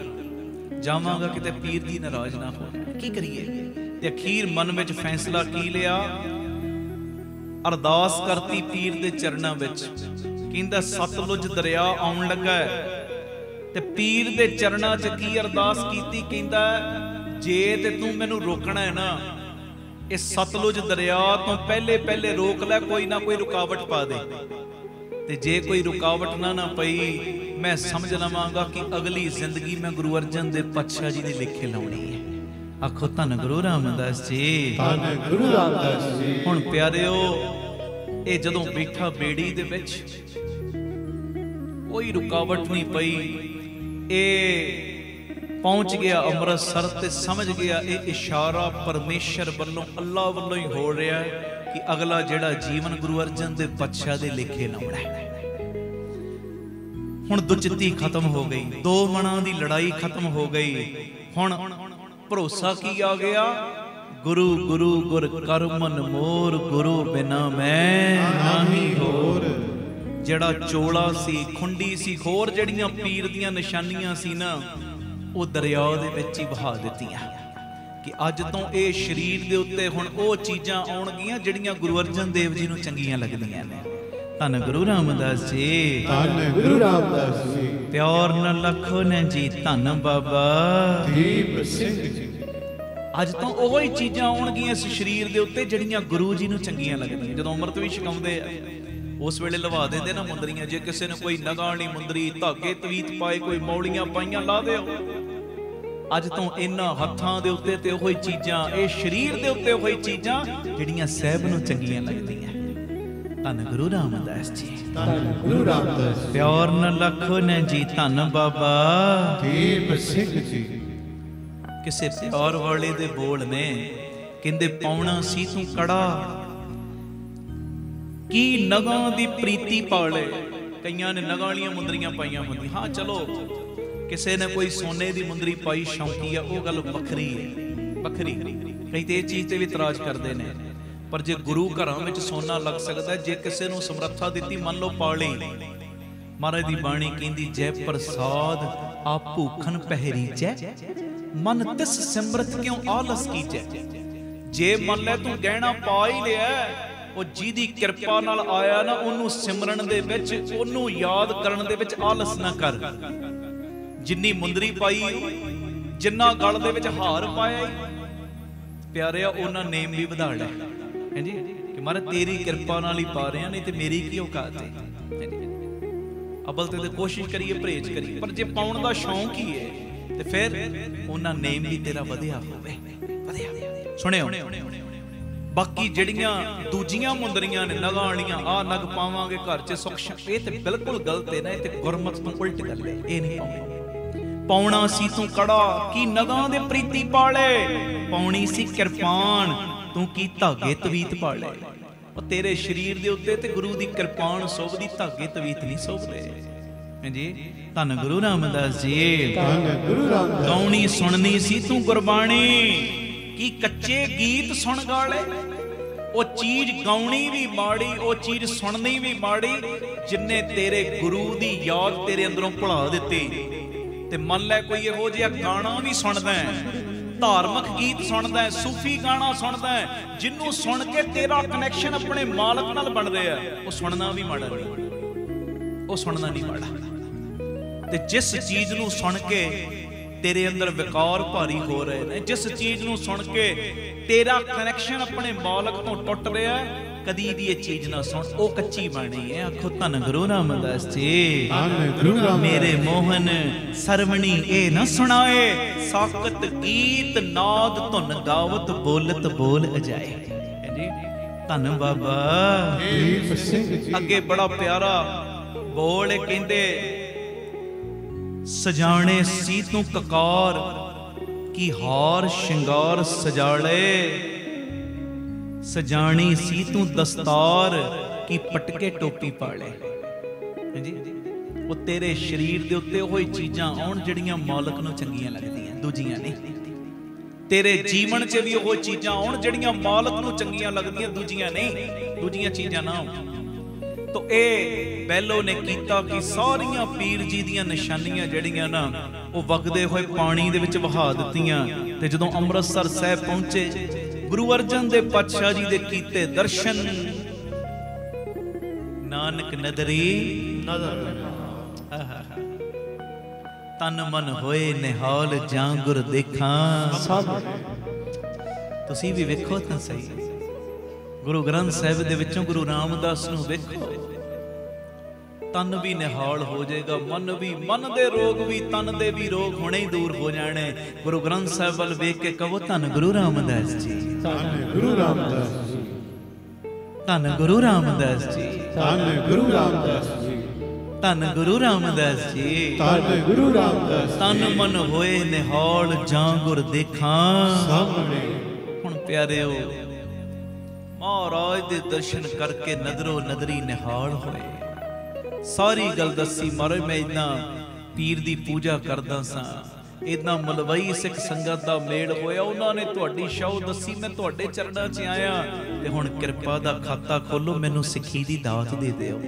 ਜਾਵਾਂਗਾ ਕਿਤੇ ਪੀਰ ਜੀ ਨਾਰਾਜ਼ ਨਾ ਹੋ, ਕੀ ਕਰੀਏ? ਤੇ ਅਖੀਰ ਮਨ ਵਿੱਚ ਫੈਸਲਾ ਕੀ ਲਿਆ? ਅਰਦਾਸ ਕਰਤੀ ਪੀਰ ਦੇ ਚਰਨਾਂ ਵਿੱਚ। ਕਹਿੰਦਾ ਸਤਲੁਜ ਦਰਿਆ ਆਉਣ ਲੱਗਾ ਤੇ ਪੀਰ ਦੇ ਚਰਨਾਂ 'ਚ ਕੀ ਅਰਦਾਸ ਕੀਤੀ? ਕਹਿੰਦਾ ਜੇ ਤੇ ਤੂੰ ਮੈਨੂੰ ਰੋਕਣਾ ਹੈ ਨਾ, ਇਹ ਸਤਲੁਜ ਦਰਿਆ ਤੋਂ ਪਹਿਲੇ ਰੋਕ ਲੈ, ਕੋਈ ਨਾ ਕੋਈ ਰੁਕਾਵਟ ਪਾ ਦੇ। ਤੇ ਜੇ ਕੋਈ ਰੁਕਾਵਟ ਨਾ ਪਈ, ਮੈਂ ਸਮਝ ਲਵਾਂਗਾ ਕਿ ਅਗਲੀ ਜ਼ਿੰਦਗੀ ਮੈਂ ਗੁਰੂ ਅਰਜਨ ਦੇਵ ਪਾਤਸ਼ਾਹ ਜੀ ਦੇ ਲਿਖੇ ਲਾਉਣੀ ਹੈ। ਆਖੋ ਧੰਨ ਗੁਰੂ ਰਾਮਦਾਸ ਜੀ, ਧੰਨ ਗੁਰੂ ਰਾਮਦਾਸ ਜੀ। ਹੁਣ ਪਿਆਰਿਓ ਇਹ ਜਦੋਂ ਬੈਠਾ ਬੇੜੀ ਦੇ ਵਿੱਚ, ਕੋਈ ਰੁਕਾਵਟ ਨਹੀਂ ਪਈ। ਇਹ ਪਹੁੰਚ ਗਿਆ ਅੰਮ੍ਰਿਤਸਰ ਤੇ ਸਮਝ ਗਿਆ ਇਹ ਇਸ਼ਾਰਾ ਪਰਮੇਸ਼ਰ ਵੱਲੋਂ, ਅੱਲਾ ਵੱਲੋਂ ਹੀ ਹੋ ਰਿਹਾ ਕਿ ਅਗਲਾ ਜਿਹੜਾ ਜੀਵਨ ਗੁਰੂ ਅਰਜਨ ਦੇਵ ਪਾਤਸ਼ਾਹ ਦੇ ਲਿਖੇ ਲਾਉਣਾ ਹੈ। ਹੁਣ ਦੁਚਿੱਤੀ ਖਤਮ ਹੋ ਗਈ, ਦੋ ਮਨਾਂ ਦੀ ਲੜਾਈ ਖਤਮ ਹੋ ਗਈ। ਹੁਣ ਭਰੋਸਾ ਕੀ ਆ ਗਿਆ? ਗੁਰੂ ਗੁਰੂ ਗੁਰ ਕਰ ਮਨ ਮੋਰ, ਗੁਰੂ ਬਿਨਾ ਮੈਂ ਨਾਹੀ ਹੋਰ। ਜਿਹੜਾ ਚੋਲਾ ਸੀ, ਖੁੰਡੀ ਸੀ, ਹੋਰ ਜਿਹੜੀਆਂ ਪੀਰ ਦੀਆਂ ਨਿਸ਼ਾਨੀਆਂ ਸੀ ਨਾ, ਉਹ ਦਰਿਆ ਦੇ ਵਿੱਚ ਹੀ ਵਹਾ ਦਿੱਤੀਆਂ ਕਿ ਅੱਜ ਤੋਂ ਇਹ ਸਰੀਰ ਦੇ ਉੱਤੇ ਹੁਣ ਉਹ ਚੀਜ਼ਾਂ ਆਉਣਗੀਆਂ ਜਿਹੜੀਆਂ ਗੁਰੂ ਅਰਜਨ ਦੇਵ ਜੀ ਨੂੰ ਚੰਗੀਆਂ ਲੱਗਦੀਆਂ ਨੇ। ਧੰਨ ਗੁਰੂ ਰਾਮਦਾਸ ਜੀ, ਧੰਨ ਗੁਰੂ ਰਾਮਦਾਸ ਜੀ, ਪਿਆਰ ਨਾਲ ਲਖੋ ਨੇ ਜੀ, ਧੰਨ ਬਾਬਾ ਦੀਪ ਸਿੰਘ ਜੀ। ਅੱਜ ਤੋਂ ਉਹੀ ਚੀਜ਼ਾਂ ਆਉਣਗੀਆਂ ਇਸ ਸਰੀਰ ਦੇ ਉੱਤੇ ਜਿਹੜੀਆਂ ਗੁਰੂ ਜੀ ਨੂੰ ਚੰਗੀਆਂ ਲੱਗਦੀਆਂ। ਜਦੋਂ ਅੰਮ੍ਰਿਤ ਵੀ ਛਕਾਉਂਦੇ ਆ ਉਸ ਵੇਲੇ ਲਵਾ ਦਿੰਦੇ ਨਾ ਮੁੰਦਰੀਆਂ, ਜੇ ਕਿਸੇ ਨੇ ਕੋਈ ਨਗਾਣੀ ਮੁੰਦਰੀ, ਧਾਗੇ ਤਵੀਤ ਪਾਏ, ਕੋਈ ਮੌਲੀਆਂ ਪਾਈਆਂ, ਲਾ ਦਿਓ। ਅੱਜ ਤੋਂ ਇਹਨਾਂ ਹੱਥਾਂ ਦੇ ਉੱਤੇ ਤੇ ਉਹੀ ਚੀਜ਼ਾਂ, ਇਹ ਸਰੀਰ ਦੇ ਉੱਤੇ ਉਹੀ ਚੀਜ਼ਾਂ ਜਿਹੜੀਆਂ ਸਾਹਿਬ ਨੂੰ ਚੰਗੀਆਂ ਲੱਗਦੀਆਂ। ਧੰਨ ਗੁਰੂ ਰਾਮਦਾਸ ਜੀ, ਧੰਨ ਗੁਰੂ ਰਾਮਦਾਸ, ਪਿਆਰ ਨਾਲ ਲਖੋ ਨੇ ਜੀ, ਧੰਨ ਬਾਬਾ ਦੀਪ ਸਿੰਘ ਜੀ। ਕਿਸੇ ਪਿਆਰ ਵਾਲੇ ਦੇ ਬੋਲ ਨੇ, ਕਹਿੰਦੇ ਪਾਉਣਾ ਸੀ ਤੂੰ ਕੜਾ, ਕੀ ਨਗਾਂ ਦੀ ਪ੍ਰੀਤੀ ਪਾਲੇ। ਕਈਆਂ ਨੇ ਨਗਾਂ ਵਾਲੀਆਂ ਮੁੰਦਰੀਆਂ ਪਾਈਆਂ ਹੁੰਦੀਆਂ, ਹਾਂ ਚਲੋ ਕਿਸੇ ਨੇ ਕੋਈ ਸੋਨੇ ਦੀ ਮੁੰਦਰੀ ਪਾਈ, ਸ਼ੌਂਕੀ ਆ, ਉਹ ਗੱਲ ਵੱਖਰੀ ਹੈ, ਵੱਖਰੀ। ਕਈ ਤੇ ਇਹ ਚੀਜ਼ ਤੇ ਵੀ ਇਤਰਾਜ਼ ਕਰਦੇ ਨੇ, ਪਰ ਜੇ ਗੁਰੂ ਘਰਾਂ ਵਿੱਚ ਸੋਨਾ ਲੱਗ ਸਕਦਾ, ਜੇ ਕਿਸੇ ਨੂੰ ਸਮਰੱਥਾ ਦਿੱਤੀ, ਮੰਨ ਲਓ ਪਾਲੀ, ਮਹਾਰਾਜ ਦੀ ਬਾਣੀ ਕਹਿੰਦੀ ਜੈ ਪ੍ਰਸਾਦ ਆਪ ਭੂਖਨ ਪਹਿਰੀ ਜੈ, ਮਨ ਤਿਸ ਸਿਮਰਤ ਕਿਉਂ ਆਲਸ ਕੀਜੈ। ਜੇ ਮੰਨ ਲੈ ਤੂੰ ਗਹਿਣਾ ਪਾ ਹੀ ਲਿਆ, ਉਹ ਜਿਹਦੀ ਕਿਰਪਾ ਨਾਲ ਆਇਆ ਨਾ, ਉਹਨੂੰ ਸਿਮਰਨ ਦੇ ਵਿੱਚ, ਉਹਨੂੰ ਯਾਦ ਕਰਨ ਦੇ ਵਿੱਚ ਆਲਸ ਨਾ ਕਰ। ਜਿੰਨੀ ਮੁੰਦਰੀ ਪਾਈ, ਜਿੰਨਾ ਗਲ ਦੇ ਵਿੱਚ ਹਾਰ ਪਾਇਆ, ਪਿਆਰਿਆ ਉਹਨਾਂ ਨੇਮ ਵੀ ਵਧਾ ਲੈ, ਹਾਂਜੀ, ਕਿ ਮਹਾਰਾਜ ਤੇਰੀ ਕਿਰਪਾ ਨਾਲ ਹੀ ਪਾ ਰਹੇ ਆ, ਨਹੀਂ ਤੇ ਮੇਰੀ ਕੀ ਔਕਾਤ ਹੈ। ਅਬਲ ਤੇ ਕੋਸ਼ਿਸ਼ ਕਰੀਏ, ਪਰਹੇਜ਼ ਕਰੀਏ, ਪਰ ਜੇ ਪਾਉਣ ਦਾ ਸ਼ੌਂਕ ਹੀ ਹੈ ਤੇ ਫਿਰ ਉਹਨਾਂ ਨੇਮ ਵੀ ਤੇਰਾ ਵਧਿਆ ਹੋਵੇ, ਵਧਿਆ। ਸੁਣਿਓ, ਬਾਕੀ ਜਿਹੜੀਆਂ ਦੂਜੀਆਂ ਮੁੰਦਰੀਆਂ ਨੇ ਨਗਾਂ ਵਾਲੀਆਂ, ਆਹ ਨਗ ਪਾਵਾਂਗੇ ਘਰ 'ਚ ਸੁੱਖ, ਇਹ ਤੇ ਬਿਲਕੁਲ ਗਲਤ ਹੈ ਨਾ, ਇਹ ਤੇ ਗੁਰਮਤਿ ਤੋਂ ਉਲਟ ਗੱਲ ਹੈ, ਇਹ ਨਹੀਂ ਪਾਉਣੀ। ਪਾਉਣਾ ਸੀ ਤੂੰ ਕੜਾ, ਕੀ ਨਗਾਂ ਦੇ ਪ੍ਰੀਤੀ ਪਾਲੇ, ਪਾਉਣੀ ਸੀ ਕਿਰਪਾਨ, ਤੂੰ ਕੀ ਧਾਗੇ ਤਵੀਤ ਪਾਲੇ। ਉਹ ਤੇਰੇ ਸਰੀਰ ਦੇ ਉੱਤੇ ਤੇ ਗੁਰੂ ਦੀ ਕਿਰਪਾਨ ਸੋਭਦੀ, ਧਾਗੇ ਤਵੀਤ ਨਹੀਂ ਸੋਭਦੇ। ਹਾਂਜੀ, ਧੰਨ ਗੁਰੂ ਰਾਮਦਾਸ ਜੀ, ਧੰਨ ਗੁਰੂ ਰਾਮਦਾਸ। ਗਾਉਣੀ ਸੁਣਨੀ ਸੀ ਤੂੰ ਗੁਰਬਾਣੀ, ਕੀ ਕੱਚੇ ਗੀਤ ਸੁਣ ਗਾਲੇ। ਉਹ ਚੀਜ਼ ਗਾਉਣੀ ਵੀ ਮਾੜੀ, ਉਹ ਚੀਜ਼ ਸੁਣਨੀ ਵੀ ਮਾੜੀ, ਜਿੰਨੇ ਤੇਰੇ ਗੁਰੂ ਦੀ ਯਾਦ ਤੇਰੇ ਅੰਦਰੋਂ ਭੁਲਾ ਦਿੱਤੀ। ਤੇ ਮੰਨ ਲੈ ਕੋਈ ਇਹੋ ਜਿਹਾ ਗਾਣਾ ਵੀ ਸੁਣਦਾ ਹੈ, ਧਾਰਮਿਕ ਗੀਤ ਸੁਣਦਾ ਹੈ, ਸੂਫੀ ਗਾਣਾ ਸੁਣਦਾ ਹੈ, ਜਿਹਨੂੰ ਸੁਣ ਕੇ ਤੇਰਾ ਕਨੈਕਸ਼ਨ ਆਪਣੇ ਮਾਲਕ ਨਾਲ ਬਣ ਰਿਹਾ, ਉਹ ਸੁਣਨਾ ਵੀ ਮਾੜਾ ਨਹੀਂ, ਉਹ ਸੁਣਨਾ ਨਹੀਂ ਮਾੜਾ। ਤੇ ਜਿਸ ਚੀਜ਼ ਨੂੰ ਸੁਣ ਕੇ ਤੇਰੇ ਅੰਦਰ ਵਿਕਾਰ ਭਾਰੀ ਹੋ ਰਹੇ ਨੇ, ਜਿਸ ਚੀਜ਼ ਨੂੰ ਸੁਣ ਕੇ ਤੇਰਾ ਕਨੈਕਸ਼ਨ ਆਪਣੇ ਮਾਲਕ ਤੋਂ ਟੁੱਟ ਰਿਹਾ, ਕਦੀ ਵੀ ਇਹ ਚੀਜ਼ ਨਾ ਸੁਣ, ਉਹ ਕੱਚੀ ਬਾਣੀ ਹੈ। ਆਖੋ ਧੰਨ ਗੁਰੂ ਰਾਮਦਾਸ ਜੀ, ਧੰਨ ਗੁਰੂ ਰਾਮਦਾਸ। ਮੇਰੇ ਮੋਹਨ ਸਰਵਣੀ ਇਹ ਨਾ ਸੁਣਾਏ, ਸਾਕਤ ਗੀਤ ਨਾਦ ਧੁਨ ਗਾਵਤ, ਬੋਲਤ ਬੋਲ ਅਜਾਏ। ਹਾਂਜੀ, ਧੰਨ ਬਾਬਾ ਦੀਪ ਸਿੰਘ ਜੀ। ਅੱਗੇ ਬੜਾ ਪਿਆਰਾ ਬੋਲ ਕਹਿੰਦੇ, ਸਜਾਣੇ ਸੀ ਤੂੰ ਕਕਾਰ, ਕੀ ਹਾਰ ਸ਼ਿੰਗਾਰ ਸਜਾਲੇ, ਸਜਾਣੀ ਸੀ ਤੂੰ ਦਸਤਾਰ, ਕੀ ਪਟਕੇ ਟੋਪੀ ਪਾਲੇ। ਹਾਂਜੀ, ਉਹ ਤੇਰੇ ਸਰੀਰ ਦੇ ਉੱਤੇ ਉਹੀ ਚੀਜ਼ਾਂ ਆਉਣ ਜਿਹੜੀਆਂ ਮਾਲਕ ਨੂੰ ਚੰਗੀਆਂ ਲੱਗਦੀਆਂ, ਦੂਜੀਆਂ ਨਹੀਂ। ਤੇਰੇ ਜੀਵਨ 'ਚ ਵੀ ਉਹ ਚੀਜ਼ਾਂ ਆਉਣ ਜਿਹੜੀਆਂ ਮਾਲਕ ਨੂੰ ਚੰਗੀਆਂ ਲੱਗਦੀਆਂ, ਦੂਜੀਆਂ ਨਹੀਂ, ਦੂਜੀਆਂ ਚੀਜ਼ਾਂ ਨਾ ਆਉਣ। ਤੋ ਇਹ ਬੈਲੋ ਨੇ ਕੀਤਾ ਕਿ ਸਾਰੀਆਂ ਪੀਰ ਜੀ ਦੀਆਂ ਨਿਸ਼ਾਨੀਆਂ ਜਿਹੜੀਆਂ ਨਾ, ਉਹ ਵਗਦੇ ਹੋਏ ਪਾਣੀ ਦੇ ਵਿੱਚ ਵਹਾ ਦਿੱਤੀਆਂ। ਤੇ ਜਦੋਂ ਅੰਮ੍ਰਿਤਸਰ ਸਾਹਿਬ ਪਹੁੰਚੇ, ਗੁਰੂ ਅਰਜਨ ਦੇਵ ਪਾਤਸ਼ਾਹ ਜੀ ਦੇ ਕੀਤੇ ਦਰਸ਼ਨ, ਨਾਨਕ ਨਦਰੀ ਨਦਰ, ਤਨ ਮਨ ਹੋਏ ਨਿਹਾਲ, ਜਾਂ ਗੁਰ ਦੇਖਾਂ ਸਭ। ਤੁਸੀਂ ਵੀ ਵੇਖੋ ਤਾਂ ਸਹੀ, ਗੁਰੂ ਗ੍ਰੰਥ ਸਾਹਿਬ ਦੇ ਵਿੱਚੋਂ ਗੁਰੂ ਰਾਮਦਾਸ ਨੂੰ ਵੇਖੋ, ਤਨ ਵੀ ਨਿਹਾਲ ਹੋ ਜਾਏਗਾ, ਮਨ ਵੀ, ਮਨ ਦੇ ਰੋਗ ਵੀ, ਤਨ ਦੇ ਵੀ ਰੋਗ ਹੁਣੇ ਹੀ ਦੂਰ ਹੋ ਜਾਣੇ। ਗੁਰੂ ਗ੍ਰੰਥ ਸਾਹਿਬ ਵੱਲ ਵੇਖ ਕੇ ਕਹੋ ਧੰਨ ਗੁਰੂ ਰਾਮਦਾਸ ਜੀ, ਧੰਨ ਗੁਰੂ ਰਾਮਦਾਸ ਜੀ, ਧੰਨ ਗੁਰੂ ਰਾਮਦਾਸ ਜੀ, ਧੰਨ ਗੁਰੂ ਰਾਮਦਾਸ ਜੀ, ਧੰਨ ਗੁਰੂ ਰਾਮਦਾਸ ਜੀ, ਧੰਨ ਗੁਰੂ ਰਾਮਦਾਸ। ਤਨ ਮਨ ਹੋਏ ਨਿਹਾਲ, ਜਾਂ ਗੁਰ ਦੇਖਾਂ ਸਾਹਮਣੇ। ਹੁਣ ਪਿਆਰਿਓ, ਮਹਾਰਾਜ ਦੇ ਦਰਸ਼ਨ ਕਰਕੇ ਨਦਰੋ ਨਦਰੀ ਨਿਹਾਲ ਹੋਏ। ਸਾਰੀ ਗੱਲ ਦੱਸੀ, ਮਹਾਰਾਜ ਮੈਂ ਇਦਾਂ ਪੀਰ ਦੀ ਪੂਜਾ ਕਰਦਾ ਸਾਂ, ਇਦਾਂ ਮਲਵਈ ਸਿੱਖ ਸੰਗਤ ਦਾ ਮੇਲ ਹੋਇਆ, ਉਹਨਾਂ ਨੇ ਤੁਹਾਡੀ ਸ਼ੌਹ ਦੱਸੀ, ਮੈਂ ਤੁਹਾਡੇ ਚਰਨਾਂ 'ਚ ਆਇਆ, ਤੇ ਹੁਣ ਕਿਰਪਾ ਦਾ ਖਾਤਾ ਖੋਲੋ, ਮੈਨੂੰ ਸਿੱਖੀ ਦੀ ਦਾਤ ਦੇ ਦਿਓ।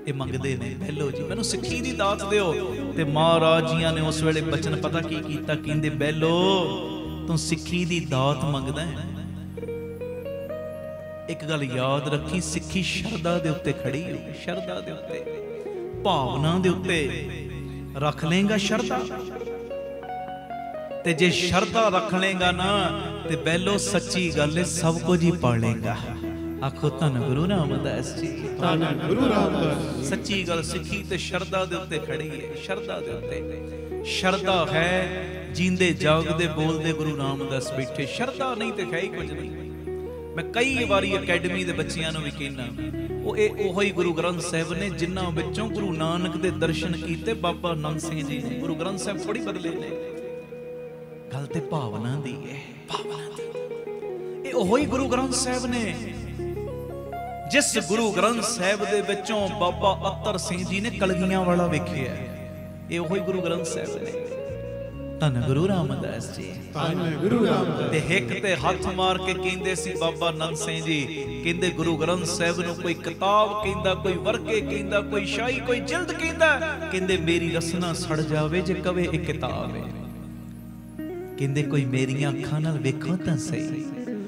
ਇਹ ਮੰਗਦੇ ਨੇ, ਬਹਿਲੋ ਜੀ ਮੈਨੂੰ ਸਿੱਖੀ ਦੀ ਦਾਤ ਦਿਓ। ਤੇ ਮਹਾਰਾਜ ਜੀਆਂ ਨੇ ਉਸ ਵੇਲੇ ਬਚਨ ਪਤਾ ਕੀ ਕੀਤਾ, ਕਹਿੰਦੇ ਬਹਿਲੋ ਤੂੰ ਸਿੱਖੀ ਦੀ ਦਾਤ ਮੰਗਦਾ ਹੈ, ਇੱਕ ਗੱਲ ਯਾਦ ਰੱਖੀ, ਸਿੱਖੀ ਸ਼ਰਧਾ ਦੇ ਉੱਤੇ ਖੜੀ ਹੋ, ਸ਼ਰਧਾ ਦੇ ਉੱਤੇ, ਭਾਵਨਾ ਦੇ ਉੱਤੇ ਰੱਖ ਲੇਗਾ ਸ਼ਰਧਾ। ਤੇ ਜੇ ਸ਼ਰਧਾ ਰੱਖ ਲੇਗਾ ਨਾ ਤੇ ਬਹਿਲੋ ਸੱਚੀ ਗੱਲ ਹੈ ਸਭ ਕੁਝ ਹੀ ਪਾ ਲੇਗਾ। ਆਖੋ ਧੰਨ ਗੁਰੂ ਰਾਮਦਾਸ ਜੀ, ਧੰਨ ਗੁਰੂ ਰਾਮਦਾਸ। ਸੱਚੀ ਗੱਲ ਸਿੱਖੀ ਤੇ ਸ਼ਰਧਾ ਦੇ ਉੱਤੇ ਖੜੀ ਹੈ, ਸ਼ਰਧਾ ਦੇ ਉੱਤੇ। ਸ਼ਰਧਾ ਹੈ ਜੀਂਦੇ ਜਾਗਦੇ ਬੋਲਦੇ ਗੁਰੂ ਰਾਮਦਾਸ ਬੈਠੇ, ਸ਼ਰਧਾ ਨਹੀਂ ਤੇ ਹੈ ਹੀ ਕੁਝ ਨਹੀਂ। ਮੈਂ ਕਈ ਵਾਰੀ ਅਕੈਡਮੀ ਦੇ ਬੱਚਿਆਂ ਨੂੰ ਵੀ ਕਹਿਣਾ, ਉਹੋ ਹੀ ਗੁਰੂ ਗ੍ਰੰਥ ਸਾਹਿਬ ਨੇ ਜਿਨ੍ਹਾਂ ਵਿੱਚੋਂ ਗੁਰੂ ਨਾਨਕ ਦੇ ਦਰਸ਼ਨ ਕੀਤੇ ਬਾਬਾ ਨੰਦ ਸਿੰਘ ਜੀ ਨੇ। ਗੁਰੂ ਗ੍ਰੰਥ ਸਾਹਿਬ ਥੋੜੀ ਬਦਲੇ ਨੇ, ਗੱਲ ਤੇ ਭਾਵਨਾ ਦੀ ਹੈ, ਭਾਵਨਾ ਦੀ। ਇਹ ਉਹੋ ਹੀ ਗੁਰੂ ਗ੍ਰੰਥ ਸਾਹਿਬ ਨੇ ਜਿਸ ਗੁਰੂ ਗ੍ਰੰਥ ਸਾਹਿਬ ਦੇ ਵਿੱਚੋਂ ਬਾਬਾ ਅਤਰ ਸਿੰਘ ਜੀ ਨੇ ਕਲਗੀਆਂ ਵਾਲਾ ਵੇਖਿਆ। ਇਹ ਉਹੋ ਹੀ ਗੁਰੂ ਗ੍ਰੰਥ ਸਾਹਿਬ ਨੇ। ਧੰਨ ਗੁਰੂ ਰਾਮਦਾਸ ਜੀ, ਧੰਨ ਗੁਰੂ ਰਾਮਦਾਸ। ਤੇ ਹਿੱਕ ਤੇ ਹੱਥ ਮਾਰ ਕੇ ਕਹਿੰਦੇ ਸੀ ਬਾਬਾ ਨੰਦ ਸਿੰਘ ਜੀ, ਕਹਿੰਦੇ ਗੁਰੂ ਗ੍ਰੰਥ ਸਾਹਿਬ ਨੂੰ ਕੋਈ ਕਿਤਾਬ ਕਹਿੰਦਾ, ਕੋਈ ਵਰਕੇ ਕਹਿੰਦਾ, ਕੋਈ ਸ਼ਾਹੀ, ਕੋਈ ਜਿਲਦ ਕਹਿੰਦਾ, ਕਹਿੰਦੇ ਮੇਰੀ ਰਸਨਾ ਸੜ ਜਾਵੇ ਜੇ ਕਵੇ ਇਹ ਕਿਤਾਬ ਹੈ। ਕਹਿੰਦੇ ਕੋਈ ਮੇਰੀਆਂ ਅੱਖਾਂ ਨਾਲ ਵੇਖੋ ਤਾਂ ਸਹੀ,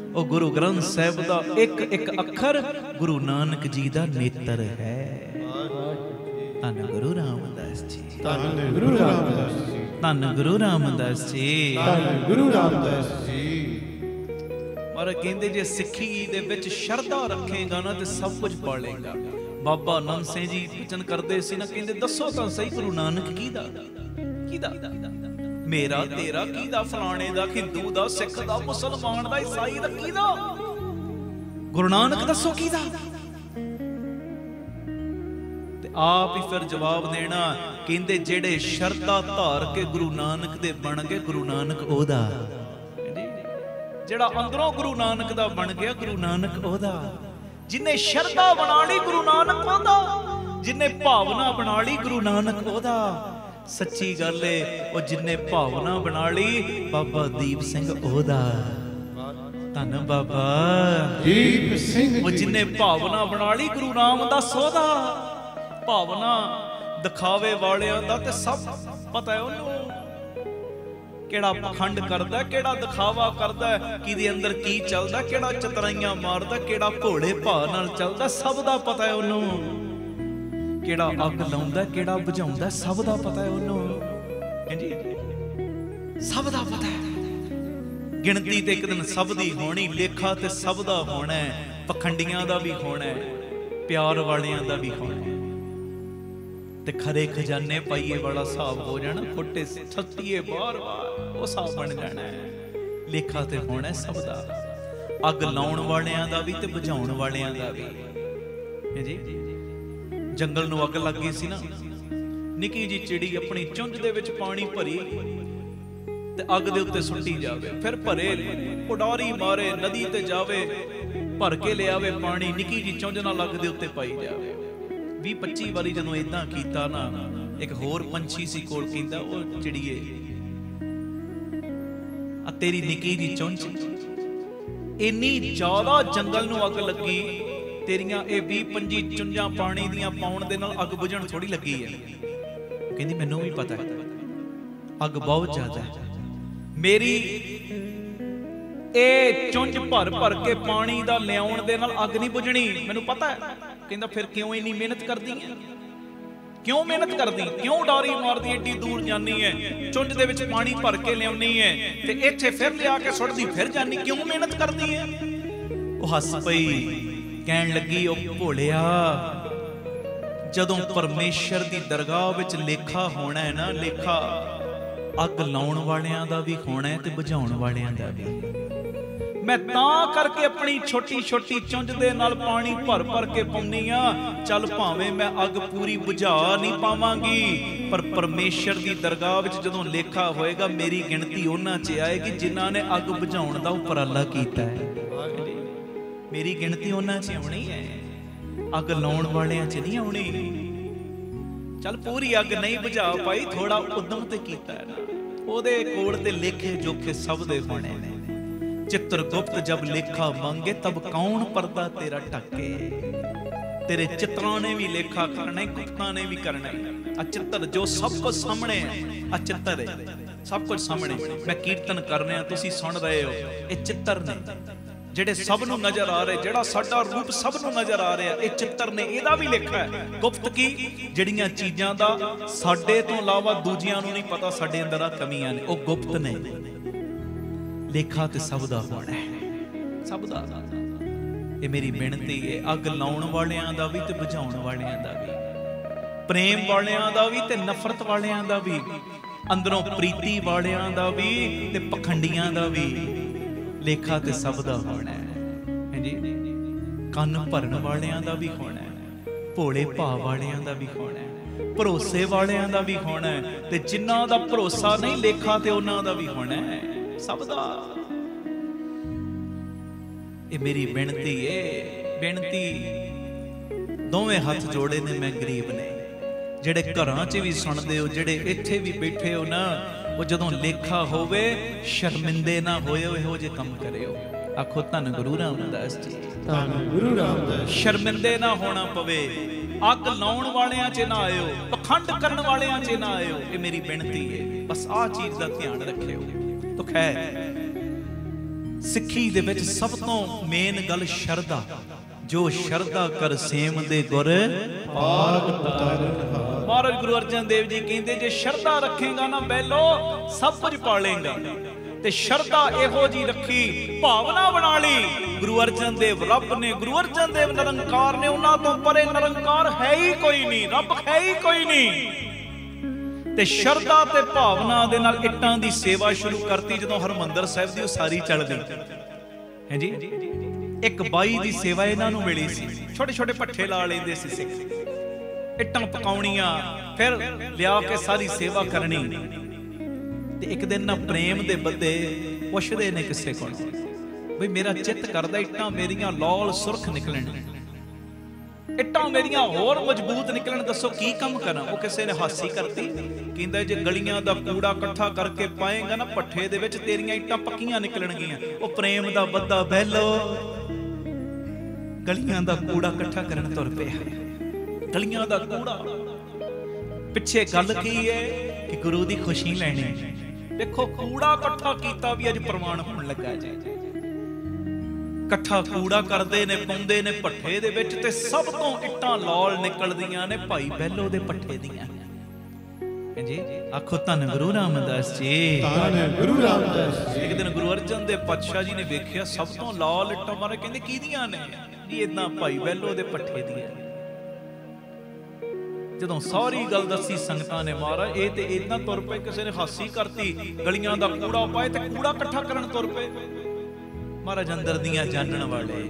ਉਹ ਗੁਰੂ ਗ੍ਰੰਥ ਸਾਹਿਬ ਦਾ ਇੱਕ ਇੱਕ ਅੱਖਰ ਗੁਰੂ ਨਾਨਕ ਜੀ ਦਾ ਨੇਤਰ ਹੈ। ਧੰਨ ਗੁਰੂ ਰਾਮਦਾਸ ਜੀ, ਧੰਨ ਗੁਰੂ ਰਾਮਦਾਸ ਜੀ, ਧੰਨ ਗੁਰੂ ਰਾਮਦਾਸ ਜੀ, ਧੰਨ ਗੁਰੂ ਰਾਮਦਾਸ ਜੀ। ਪਰ ਕਹਿੰਦੇ ਜੇ ਸਿੱਖੀ ਦੇ ਵਿੱਚ ਸ਼ਰਧਾ ਰੱਖੇਗਾ ਨਾ ਤੇ ਸਭ ਕੁਝ ਪਾ ਲੇਗਾ। ਬਾਬਾ ਨੰਦ ਸਿੰਘ ਜੀ ਬਚਨ ਕਰਦੇ ਸੀ ਨਾ, ਕਹਿੰਦੇ ਦੱਸੋ ਤਾਂ ਸਹੀ ਗੁਰੂ ਨਾਨਕ ਕਿਹਦਾ, ਕਿਹਦਾ, ਮੇਰਾ ਤੇਰਾ ਕਿਹਦਾ, ਫਲਾਣੇ ਦਾ, ਹਿੰਦੂ ਦਾ, ਸਿੱਖ ਦਾ, ਮੁਸਲਮਾਨ ਦਾ, ਈਸਾਈ ਦਾ, ਕਿਹਦਾ? ਗੁਰੂ ਨਾਨਕ ਦੱਸੋ ਕਿਹਦਾ। ਤੇ ਆਪ ਹੀ ਫਿਰ ਜਵਾਬ ਦੇਣਾ, ਕਹਿੰਦੇ ਜਿਹੜੇ ਸ਼ਰਧਾ ਧਾਰ ਕੇ ਗੁਰੂ ਨਾਨਕ ਦੇ ਬਣ ਗਏ, ਗੁਰੂ ਨਾਨਕ ਉਹਦਾ। ਜਿਹੜਾ ਅੰਦਰੋਂ ਗੁਰੂ ਨਾਨਕ ਦਾ ਬਣ ਗਿਆ, ਗੁਰੂ ਨਾਨਕ ਉਹਦਾ। ਜਿਨੇ ਸ਼ਰਧਾ ਬਣਾ ਲਈ, ਗੁਰੂ ਨਾਨਕ ਉਹਦਾ। ਜਿਨੇ ਭਾਵਨਾ ਬਣਾ ਲਈ, ਗੁਰੂ ਨਾਨਕ ਉਹਦਾ। ਸੱਚੀ ਗੱਲ ਏ, ਉਹ ਜਿਨੇ ਭਾਵਨਾ ਬਣਾ ਲਈ, ਬਾਬਾ ਦੀਪ ਸਿੰਘ ਉਹਦਾ। ਧੰਨ ਬਾਬਾ ਦੀਪ ਸਿੰਘ ਜੀ। ਉਹ ਜਿਨੇ ਭਾਵਨਾ ਬਣਾ ਲਈ, ਗੁਰੂ ਰਾਮਦਾਸ ਉਹਦਾ। ਭਾਵਨਾ ਦਿਖਾਵੇ ਵਾਲਿਆਂ ਦਾ ਤੇ ਸਭ ਪਤਾ ਹੈ ਉਹਨੂੰ, ਕਿਹੜਾ ਪਖੰਡ ਕਰਦਾ, ਕਿਹੜਾ ਦਿਖਾਵਾ ਕਰਦਾ, ਕਿਹਦੇ ਅੰਦਰ ਕੀ ਚੱਲਦਾ, ਕਿਹੜਾ ਚਤਰਾਈਆਂ ਮਾਰਦਾ, ਕਿਹੜਾ ਭੋਲੇ ਭਾਅ ਨਾਲ ਚੱਲਦਾ, ਸਭ ਦਾ ਪਤਾ ਹੈ ਉਹਨੂੰ। ਕਿਹੜਾ ਅੱਗ ਲਾਉਂਦਾ, ਕਿਹੜਾ ਬੁਝਾਉਂਦਾ, ਸਭ ਦਾ ਪਤਾ ਹੈ ਉਹਨੂੰ। ਹਾਂਜੀ, ਸਭ ਦਾ ਪਤਾ ਹੈ। ਗਿਣਤੀ ਤੇ ਇੱਕ ਦਿਨ ਸਭ ਦੀ ਹੋਣੀ, ਲੇਖਾ ਤੇ ਸਭ ਦਾ ਹੋਣਾ ਹੈ। ਪਖੰਡੀਆਂ ਦਾ ਵੀ ਹੋਣਾ ਹੈ, ਪਿਆਰ ਵਾਲਿਆਂ ਦਾ ਵੀ ਹੋਣਾ ਹੈ। ਤੇ ਖਰੇ ਖਜ਼ਾਨੇ ਪਾਈਏ ਵਾਲਾ ਹਿਸਾਬ ਹੋ ਜਾਣਾ, ਫੁੱਟੇ ਛੱਤੀਏ ਬਾਰ-ਬਾਰ ਉਹ ਹਿਸਾਬ ਬਣ ਜਾਣਾ ਹੈ। ਲੇਖਾ ਤੇ ਹੋਣਾ ਸਭ ਦਾ, ਅੱਗ ਲਾਉਣ ਵਾਲਿਆਂ ਦਾ ਵੀ ਤੇ ਬੁਝਾਉਣ ਵਾਲਿਆਂ ਦਾ ਵੀ। ਜੀ ਜੰਗਲ ਨੂੰ ਅੱਗ ਲੱਗ ਗਈ ਸੀ ਨਾ, ਨਿੱਕੀ ਜੀ ਚਿੜੀ ਆਪਣੀ ਚੁੰਝ ਦੇ ਵਿੱਚ ਪਾਣੀ ਭਰੀ ਤੇ ਅੱਗ ਦੇ ਉੱਤੇ ਸੁੱਟੀ ਜਾਵੇ, ਫਿਰ ਭਰੇ ਉਡਾਰੀ ਮਾਰੇ ਨਦੀ ਤੇ ਜਾਵੇ, ਭਰ ਕੇ ਲਿਆਵੇ ਪਾਣੀ, ਨਿੱਕੀ ਜੀ ਚੁੰਝ ਨਾਲ ਅੱਗ ਦੇ ਉੱਤੇ ਪਾਈ ਜਾਵੇ। 20-25 ਵਾਰੀ ਜਦੋਂ ਏਦਾਂ ਕੀਤਾ ਨਾ, ਇੱਕ ਹੋਰ ਪੰਛੀ ਸੀ ਕੋਲ, ਕਹਿੰਦਾ ਉਹ ਚਿੜੀਏ ਆ ਤੇਰੀ ਨਿੱਕੀ ਜੀ ਚੁੰਝ, ਇੰਨੀ ਜ਼ਿਆਦਾ ਜੰਗਲ ਨੂੰ ਅੱਗ ਲੱਗੀ, ਤੇਰੀਆਂ ਇਹ 20-25 ਚੁੰਝਾਂ ਪਾਣੀ ਦੀਆਂ ਪਾਉਣ ਦੇ ਨਾਲ ਅੱਗ ਬੁਝਣ ਥੋੜੀ ਲੱਗੀ ਹੈ। ਕਹਿੰਦੀ ਮੈਨੂੰ ਵੀ ਪਤਾ ਹੈ ਅੱਗ ਬਹੁਤ ਜ਼ਿਆਦਾ ਹੈ, ਮੇਰੀ ਇਹ ਚੁੰਝ ਭਰ ਭਰ ਕੇ ਪਾਣੀ ਦਾ ਲਿਆਉਣ ਦੇ ਨਾਲ ਅੱਗ ਨਹੀਂ ਬੁਝਣੀ, ਮੈਨੂੰ ਪਤਾ ਹੈ। ਕਹਿੰਦਾ ਫਿਰ ਕਿਉਂ ਇੰਨੀ ਮਿਹਨਤ ਕਰਦੀ ਹੈ, ਕਿਉਂ ਮਿਹਨਤ ਕਰਦੀ, ਕਿਉਂ ਡਾਰੀ ਮਾਰਦੀ, ਏਡੀ ਦੂਰ ਜਾਨੀ ਹੈ, ਚੁੰਝ ਦੇ ਵਿੱਚ ਪਾਣੀ ਭਰ ਕੇ ਲਿਆਉਣੀ ਹੈ ਤੇ ਇੱਥੇ ਫਿਰ ਲਿਆ ਕੇ ਸੁੱਟਦੀ ਫਿਰ ਜਾਨੀ, ਕਿਉਂ ਮਿਹਨਤ ਕਰਦੀ ਹੈ? ਉਹ ਹੱਸ ਪਈ, ਕਹਿਣ ਲੱਗੀ ਉਹ ਭੋਲਿਆ, ਜਦੋਂ ਪਰਮੇਸ਼ਰ ਦੀ ਦਰਗਾਹ ਵਿੱਚ ਲੇਖਾ ਹੋਣਾ ਹੈ ਨਾ, ਲੇਖਾ ਅੱਗ ਲਾਉਣ ਵਾਲਿਆਂ ਦਾ ਵੀ ਹੋਣਾ ਹੈ ਤੇ ਬੁਝਾਉਣ ਵਾਲਿਆਂ ਦਾ ਵੀ। ਮੈਂ ਤਾਂ ਕਰਕੇ ਆਪਣੀ ਛੋਟੀ ਛੋਟੀ ਚੁੰਝ ਦੇ ਨਾਲ ਪਾਣੀ ਭਰ ਭਰ ਕੇ ਪਾਉਣੀ ਆ, ਚੱਲ ਭਾਵੇਂ ਮੈਂ ਅੱਗ ਪੂਰੀ ਬੁਝਾ ਨਹੀਂ ਪਾਵਾਂਗੀ, ਪਰ ਪਰਮੇਸ਼ਰ ਦੀ ਦਰਗਾਹ ਵਿੱਚ ਜਦੋਂ ਲੇਖਾ ਹੋਏਗਾ, ਮੇਰੀ ਗਿਣਤੀ ਉਹਨਾਂ 'ਚ ਆਏਗੀ ਜਿਨ੍ਹਾਂ ਨੇ ਅੱਗ ਬੁਝਾਉਣ ਦਾ ਉਪਰਾਲਾ ਕੀਤਾ ਹੈ। ਮੇਰੀ ਗਿਣਤੀ ਉਹਨਾਂ 'ਚ ਆਉਣੀ ਹੈ, ਅੱਗ ਲਾਉਣ ਵਾਲਿਆਂ 'ਚ ਨਹੀਂ ਆਉਣੀ। ਚੱਲ ਪੂਰੀ ਅੱਗ ਨਹੀਂ ਬੁਝਾ ਪਾਈ, ਥੋੜਾ ਉਦਮ ਤੇ ਕੀਤਾ ਹੈ ਨਾ, ਉਹਦੇ ਕੋਲ ਤੇ ਲੇਖੇ ਜੋਖੇ ਸਭ ਦੇ ਹੋਣੇ ਨੇ। चित्रगुप्त जब लेखा मांगे तब कौन पर्दा तेरा ढके, तेरे चित्रां ने भी लेखा करना, गुप्तां ने भी करना। आ चित्र जो सब कुछ सामने है, आ चित्र है, सब कुछ सामने। मैं कीर्तन कर रहा, तुसीं सुन रहे हो, ये चित्र ने ਜਿਹੜੇ ਸਭ ਨੂੰ ਨਜ਼ਰ ਆ ਰਹੇ, ਜਿਹੜਾ ਸਾਡਾ ਰੂਪ ਸਭ ਨੂੰ ਨਜ਼ਰ ਆ ਰਿਹਾ, ਇਹ ਚਿੱਤਰ ਨੇ, ਇਹਦਾ ਵੀ ਲੇਖਾ ਹੈ। ਗੁਪਤ ਕੀ, ਜਿਹੜੀਆਂ ਚੀਜ਼ਾਂ ਦਾ ਸਾਡੇ ਤੋਂ ਇਲਾਵਾ ਦੂਜਿਆਂ ਨੂੰ ਨਹੀਂ ਪਤਾ ਸਾਡੇ ਅੰਦਰ ਆ ਕਮੀਆਂ ਨੇ, ਉਹ ਗੁਪਤ ਨੇ। ਲੇਖਾ ਤੇ ਸਭ ਦਾ ਹੋਣਾ ਹੈ, ਸਭ ਦਾ। ਇਹ ਮੇਰੀ ਬੇਨਤੀ ਹੈ, ਅੱਗ ਲਾਉਣ ਵਾਲਿਆਂ ਦਾ ਵੀ ਤੇ ਬੁਝਾਉਣ ਵਾਲਿਆਂ ਦਾ ਵੀ, ਪ੍ਰੇਮ ਵਾਲਿਆਂ ਦਾ ਵੀ ਤੇ ਨਫ਼ਰਤ ਵਾਲਿਆਂ ਦਾ ਵੀ, ਅੰਦਰੋਂ ਪ੍ਰੀਤੀ ਵਾਲਿਆਂ ਦਾ ਵੀ ਤੇ ਪਖੰਡੀਆਂ ਦਾ ਵੀ। ਲੇਖਾ ਤੇ ਸਭ ਦਾ ਹੋਣਾ ਹੈ ਜੀ। ਕੰਨ ਭਰਨ ਵਾਲਿਆਂ ਦਾ ਵੀ ਹੋਣਾ ਹੈ, ਭੋਲੇ ਭਾਵ ਵਾਲਿਆਂ ਦਾ ਵੀ ਹੋਣਾ ਹੈ, ਭਰੋਸੇ ਵਾਲਿਆਂ ਦਾ ਵੀ ਹੋਣਾ ਹੈ, ਤੇ ਜਿਨ੍ਹਾਂ ਦਾ ਭਰੋਸਾ ਨਹੀਂ ਲੇਖਾ ਤੇ ਉਹਨਾਂ ਦਾ ਵੀ ਹੋਣਾ ਹੈ, ਸਭ ਦਾ। ਇਹ ਮੇਰੀ ਬੇਨਤੀ ਹੈ, ਬੇਨਤੀ ਦੋਵੇਂ ਹੱਥ ਜੋੜੇ ਨੇ, ਮੈਂ ਗਰੀਬ ਨੇ, ਜਿਹੜੇ ਘਰਾਂ 'ਚ ਵੀ ਸੁਣਦੇ ਹੋ, ਜਿਹੜੇ ਇੱਥੇ ਵੀ ਬੈਠੇ ਹੋ ਨਾ, ਉਹ ਜਦੋਂ ਲੇਖਾ ਹੋਵੇ ਸ਼ਰਮਿੰਦੇ ਨਾ ਹੋਇਓ, ਇਹੋ ਜਿਹੇ ਕੰਮ ਕਰਿਓ। ਆਖੋ ਧੰਨ ਗੁਰੂ ਰਾਮਦਾਸ ਜੀ, ਧੰਨ ਗੁਰੂ ਰਾਮਦਾਸ। ਸ਼ਰਮਿੰਦੇ ਨਾ ਹੋਣਾ ਪਵੇ, ਅੱਗ ਲਾਉਣ ਵਾਲਿਆਂ 'ਚ ਨਾ ਆਇਓ, ਪਖੰਡ ਕਰਨ ਵਾਲਿਆਂ 'ਚ ਨਾ ਆਇਓ। ਇਹ ਮੇਰੀ ਬੇਨਤੀ ਹੈ, ਬਸ ਆਹ ਚੀਜ਼ ਦਾ ਧਿਆਨ ਰੱਖਿਓ। ਤਾਂ ਖੈਰ, ਸਿੱਖੀ ਦੇ ਵਿੱਚ ਸਭ ਤੋਂ ਮੇਨ ਗੱਲ ਸ਼ਰਧਾ। ਜੋ ਸ਼ਰਧਾ ਕਰ ਸੇਮ ਦੇ ਗੁਰ ਮਹਾਰਾਜ ਗੁਰੂ ਅਰਜਨ ਦੇਵ ਜੀ ਕਹਿੰਦੇ, ਜੇ ਸ਼ਰਧਾ ਰੱਖੇਗਾ ਨਾ ਬੈਲੋ, ਸਭ ਕੁਝ ਪਾਲੇਗਾ। ਤੇ ਸ਼ਰਧਾ ਇਹੋ ਜੀ ਰੱਖੀ, ਭਾਵਨਾ ਬਣਾ ਲਈ। ਗੁਰੂ ਅਰਜਨ ਦੇਵ ਰੱਬ ਨੇ, ਗੁਰੂ ਅਰਜਨ ਦੇਵ ਨਿਰੰਕਾਰ ਨੇ, ਉਹਨਾਂ ਤੋਂ ਪਰੇ ਨਿਰੰਕਾਰ ਹੈ ਹੀ ਕੋਈ ਨਹੀਂ, ਰੱਬ ਹੈ ਹੀ ਕੋਈ ਨਹੀਂ। ਤੇ ਸ਼ਰਧਾ ਤੇ ਭਾਵਨਾ ਦੇ ਨਾਲ ਇੱਟਾਂ ਦੀ ਸੇਵਾ ਸ਼ੁਰੂ ਕਰਤੀ। ਜਦੋਂ ਹਰਮੰਦਰ ਸਾਹਿਬ ਦੀ ਉਸਾਰੀ ਚੱਲ ਗਈ ਹੈ ਜੀ, ਇੱਕ ਬਾਈ ਦੀ ਸੇਵਾ ਇਹਨਾਂ ਨੂੰ ਮਿਲੀ ਸੀ। ਛੋਟੇ ਛੋਟੇ ਭੱਠੇ ਲਾ ਲੈਂਦੇ ਸੀ ਸਿੱਖ, ਇੱਟਾਂ ਪਕਾਉਣੀਆਂ, ਫਿਰ ਲਿਆ ਕੇ ਸਾਰੀ ਸੇਵਾ ਕਰਨੀ। ਤੇ ਇੱਕ ਦਿਨ ਨਾ ਪ੍ਰੇਮ ਦੇ ਬੰਦੇ ਪੁੱਛਦੇ ਨੇ ਕਿਸੇ ਕੋਲ, ਬਈ ਮੇਰਾ ਚਿੱਤ ਕਰਦਾ ਇੱਟਾਂ ਮੇਰੀਆਂ ਲਾਲ ਸੁਰਖ ਨਿਕਲਣ, ਇੱਟਾਂ ਮੇਰੀਆਂ ਹੋਰ ਮਜ਼ਬੂਤ ਨਿਕਲਣ, ਦੱਸੋ ਕੀ ਕੰਮ ਕਰਾਂ। ਉਹ ਕਿਸੇ ਨੇ ਹਾਸੀ ਕਰਤੀ, ਕਹਿੰਦਾ ਜੇ ਗਲੀਆਂ ਦਾ ਕੂੜਾ ਇਕੱਠਾ ਕਰਕੇ ਪਾਏਗਾ ਨਾ ਭੱਠੇ ਦੇ ਵਿੱਚ, ਤੇਰੀਆਂ ਇੱਟਾਂ ਪੱਕੀਆਂ ਨਿਕਲਣਗੀਆਂ। ਉਹ ਪ੍ਰੇਮ ਦਾ ਬੰਦਾ ਬਹਿਲੋ ਗਲੀਆਂ ਦਾ ਕੂੜਾ ਇਕੱਠਾ ਕਰਨ ਤੁਰ ਪਿਆ। ਗਲੀਆਂ ਦਾ ਕੂੜਾ, ਪਿੱਛੇ ਗੱਲ ਕੀ ਹੈ ਕਿ ਗੁਰੂ ਦੀ ਖੁਸ਼ੀ ਲੈਣੀ। ਦੇਖੋ ਕੂੜਾ ਇਕੱਠਾ ਕੀਤਾ ਵੀ ਅੱਜ ਪ੍ਰਮਾਣ ਹੋਣ ਲੱਗਾ ਜੀ। ਇਕੱਠਾ ਕੂੜਾ ਕਰਦੇ ਨੇ, ਪਾਉਂਦੇ ਨੇ ਭੱਠੇ ਦੇ ਵਿੱਚ, ਤੇ ਸਭ ਤੋਂ ਇੱਟਾਂ ਲਾਲ ਨਿਕਲਦੀਆਂ ਨੇ ਭਾਈ ਬਹਿਲੋ ਦੇ ਭੱਠੇ ਦੀਆਂ ਜੀ। ਆਖੋ ਧੰਨ ਗੁਰੂ ਰਾਮਦਾਸ ਜੀ, ਧੰਨ ਗੁਰੂ ਰਾਮਦਾਸ ਜੀ। ਇੱਕ ਦਿਨ ਗੁਰੂ ਅਰਜਨ ਦੇਵ ਪਾਤਸ਼ਾਹ ਜੀ ਨੇ ਵੇਖਿਆ ਸਭ ਤੋਂ ਲਾਲ ਇੱਟਾਂ ਮਾਰੇ, ਕਹਿੰਦੇ ਕਿਹਦੀਆਂ ਨੇ? ਜੀ ਇਦਾਂ ਭਾਈ ਬਹਿਲੋ ਦੇ ਭੱਠੇ ਦੀਆਂ। ਜਦੋਂ ਸਾਰੀ ਗੱਲ ਦੱਸੀ ਸੰਗਤਾਂ ਨੇ, ਮਹਾਰਾਜ ਇਹ ਤੇ ਇਦਾਂ ਤੁਰ ਪਏ, ਕਿਸੇ ਨੇ ਹਾਸੀ ਕਰਤੀ, ਗਲੀਆਂ ਦਾ ਕੂੜਾ ਪਾਏ ਤੇ ਕੂੜਾ ਇਕੱਠਾ ਕਰਨ ਤੁਰ ਪਏ। ਮਹਾਰਾਜ ਅੰਦਰ ਦੀਆਂ ਜਾਣਨ ਵਾਲੇ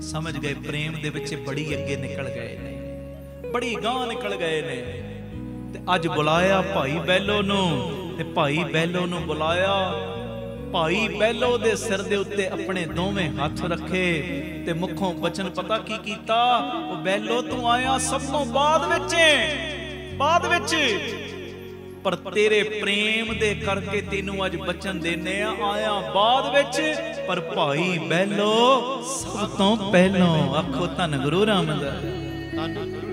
ਸਮਝ ਗਏ, ਪ੍ਰੇਮ ਦੇ ਵਿੱਚ ਬੜੀ ਅੱਗੇ ਨਿਕਲ ਗਏ ਨੇ, ਬੜੀ ਗਾਂਹ ਨਿਕਲ ਗਏ ਨੇ। ਤੇ ਅੱਜ ਬੁਲਾਇਆ ਭਾਈ ਬਹਿਲੋ ਨੂੰ, ਤੇ ਭਾਈ ਬਹਿਲੋ ਨੂੰ ਬੁਲਾਇਆ। ਭਾਈ ਬਹਿਲੋ ਦੇ ਸਿਰ ਦੇ ਉੱਤੇ ਆਪਣੇ ਦੋਵੇਂ ਹੱਥ ਰੱਖੇ ਤੇ ਮੁਖੋਂ ਬਚਨ ਪਤਾ ਕੀ ਕੀਤਾ? ਉਹ ਬਹਿਲੋ ਤੂੰ ਆਇਆ ਸਭ ਤੋਂ ਬਾਅਦ ਵਿੱਚ, ਪਰ ਤੇਰੇ ਪ੍ਰੇਮ ਦੇ ਕਰਕੇ ਤੈਨੂੰ ਅੱਜ ਬਚਨ ਦੇਨੇ ਆ, ਆਇਆ ਬਾਅਦ ਵਿੱਚ, ਪਰ ਭਾਈ ਬਹਿਲੋ ਸਭ ਤੋਂ ਪਹਿਲਾਂ। ਆਖੋ ਧੰਨ ਗੁਰੂ ਰਾਮਦਾਸ, ਧੰਨ ਗੁਰੂ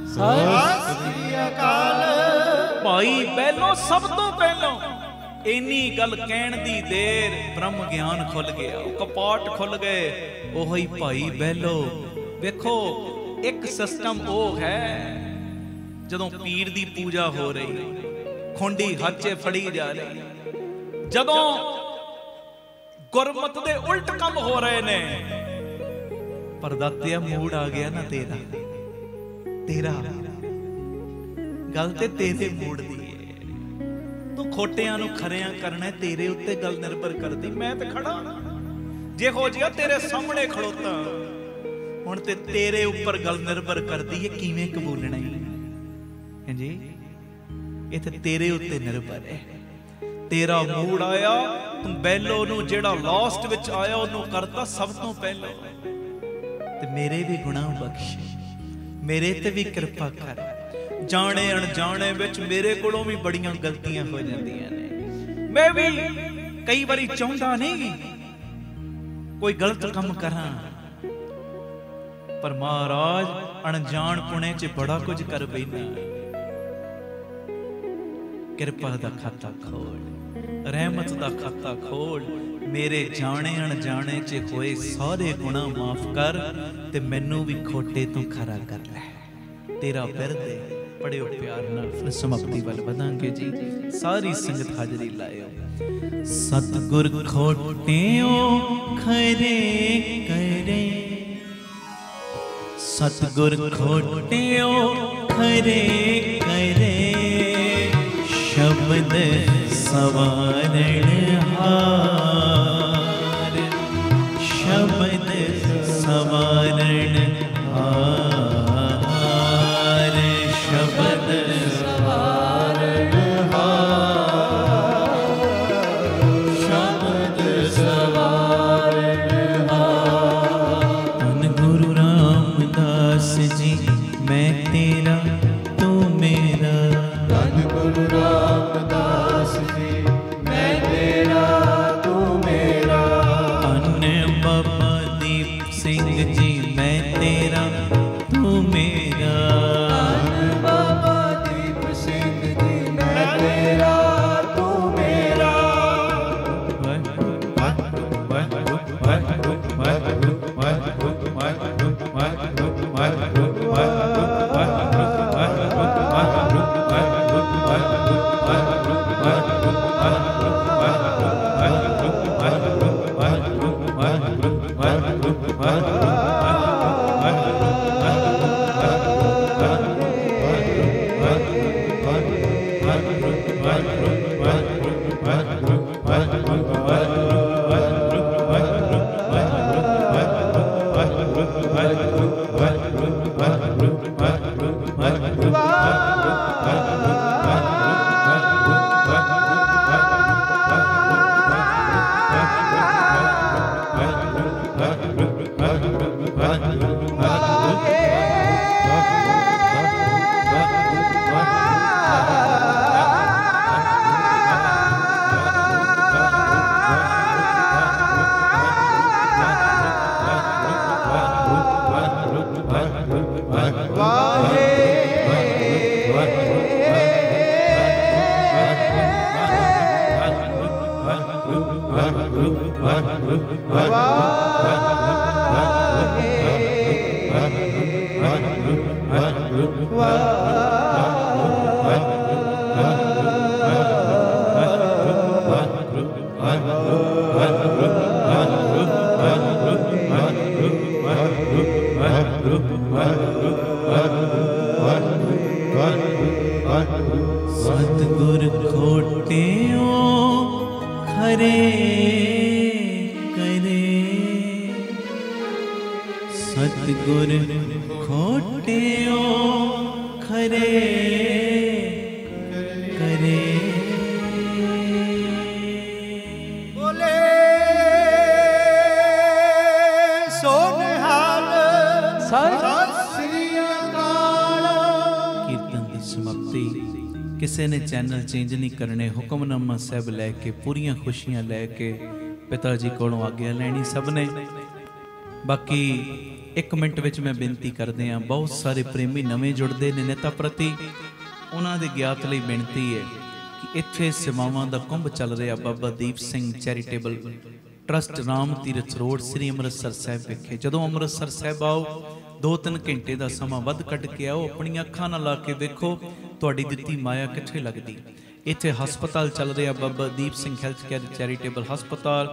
ਸਤਿ ਸ੍ਰੀ ਅਕਾਲ। ਭਾਈ ਬਹਿਲੋ ਸਭ ਤੋਂ ਪਹਿਲਾਂ। ਇੰਨੀ ਗੱਲ ਕਹਿਣ ਦੀ ਦੇਰ ਬ੍ਰਹਮ ਗਿਆਨ ਖੁੱਲ ਗਿਆ, ਕਪਾਟ ਖੁੱਲ ਗਏ। ਉਹੀ ਭਾਈ ਬਹਿਲੋ। ਵੇਖੋ ਇੱਕ ਸਿਸਟਮ ਉਹ ਹੈ, ਜਦੋਂ ਪੀਰ ਦੀ ਪੂਜਾ ਹੋ ਰਹੀ, ਖੁੰਡੀ ਹੱਥ 'ਚ ਫੜੀ ਜਾ ਰਹੀ, ਜਦੋਂ ਗੁਰਮਤ ਦੇ ਉਲਟ ਕੰਮ ਹੋ ਰਹੇ ਨੇ, ਪਰ ਦਾਤਿਆ ਮੂਡ ਆ ਗਿਆ ਨਾ ਤੇਰਾ ਗੱਲ ਤੇ ਤੇਰੇ ਮੂਡ ਦੀ ਹੈ। ਤੂੰ ਖੋਟਿਆਂ ਨੂੰ ਖਰਿਆਂ ਕਰਨਾ, ਤੇਰੇ ਉੱਤੇ ਗੱਲ ਨਿਰਭਰ ਕਰਦੀ। ਮੈਂ ਤੇ ਖੜਾ ਜਿਹੋ ਜਿਹਾ ਤੇਰੇ ਸਾਹਮਣੇ ਖੜੋਤਾ, ਹੁਣ ਤੇ ਤੇਰੇ ਉੱਪਰ ਗੱਲ ਨਿਰਭਰ ਕਰਦੀ ਹੈ ਕਿਵੇਂ ਕਬੂਲਣਾ ਹੈ ਜੀ। ਇਹ ਤੇ ਤੇਰੇ ਉੱਤੇ ਨਿਰਭਰ ਹੈ। ਤੇਰਾ ਮੂਡ ਆਇਆ, ਤੂੰ ਬਹਿਲੋ ਨੂੰ ਜਿਹੜਾ ਲਾਸਟ ਵਿੱਚ ਆਇਆ ਉਹਨੂੰ ਕਰਤਾ ਸਭ ਤੋਂ ਪਹਿਲਾਂ। ਤੇ ਮੇਰੇ ਵੀ ਗੁਨਾਹ ਬਖਸ਼, ਮੇਰੇ ਤੇ ਵੀ ਕਿਰਪਾ ਕਰ। ਜਾਣੇ ਅਣਜਾਣੇ ਵਿੱਚ ਮੇਰੇ ਕੋਲੋਂ ਵੀ ਬੜੀਆਂ ਗਲਤੀਆਂ ਹੋ ਜਾਂਦੀਆਂ ਨੇ। ਮੈਂ ਵੀ ਕਈ ਵਾਰੀ ਚਾਹੁੰਦਾ ਨਹੀਂ ਕੋਈ ਗਲਤ ਕੰਮ ਕਰਾਂ, पर महाराज अनजान पुणे च बड़ा कुछ कर बैठा। किरपा दा खाता खोल, रहमत दा खाता खोल, मेरे जाने अनजाने च होए सारे गुनाह माफ कर ते मैनू भी खोटे तो खरा कर लै। तेरा बिरद पढ़ियो प्यार नाल। फिर समाप्ति वल वधांगे जी। सारी संगत हाजरी लायो। सतगुर खोटियो खरे करे, सतगुर खोटियो खरे करे, शब्द सवारण हार, शब्द सवारण हार, शब्द सवारण हार, शब्द सवारण हार। धन गुरु रामदास जी मैं तेरा तू मेरा, धन गुरु रामदास जी मैं तेरा तू मेरा। धन बाबा दीप सिंह जी मैं तेरा तू मेरा, धन बाबा दीप सिंह जी मैं तेरा तू मेरा। सतगुर खोटियो खरे करे, सतगुर खोटियो खरे करे। बोले सोनहाल सत श्री अकाल। कीर्तन की समाप्ति। किसी ने चैनल चेंज नहीं करने, हुक्मनामा साहब लैके पूरियां खुशियां लैके पिता जी कोलों आग्ञा लैनी सब ने। बाकी एक मिनट विच मैं बेनती करदे हां, बहुत सारे प्रेमी नवें जुड़दे ने नेता प्रति, उन्हां दे ज्ञात लई बेनती है कि इत्थे सेवावां दा कुंभ चल रहा Baba Deep Singh charitable trust Ram Tirath road Shri Amritsar Sahib विखे। जदों अमृतसर साहिब आओ 2-3 घंटे का समा वध कट के आओ, अपनी अखां नाल ला के देखो तुहाडी दित्ती माया कित्थे लगदी। इत्थे हस्पताल चल रहा Baba Deep Singh health care charitable हस्पताल,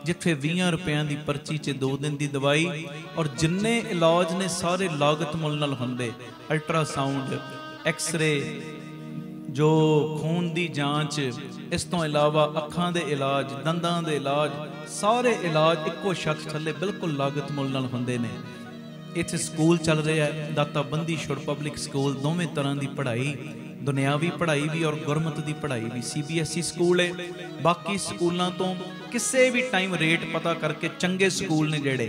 जिथे 20 रुपया की पर्ची च 2 दिन की दवाई और जिन्ने इलाज ने सारे लागत मुल नाल हुंदे। अल्ट्रासाउंड, एक्सरे, जो खून की जांच, इस तो इलावा अखां दे इलाज, दंदां दे इलाज, सारे इलाज इक्को छत थले बिल्कुल लागत मुल नाल हुंदे ने। इत्थे स्कूल चल रहा है दाता बंदी छुड़ पब्लिक स्कूल, दोवें तरह की पढ़ाई, दुनियावी पढ़ाई भी और गुरमत की पढ़ाई भी। CBSE स्कूल है। बाकी स्कूलों तो किसी भी टाइम रेट पता करके, चंगे स्कूल ने जेड़े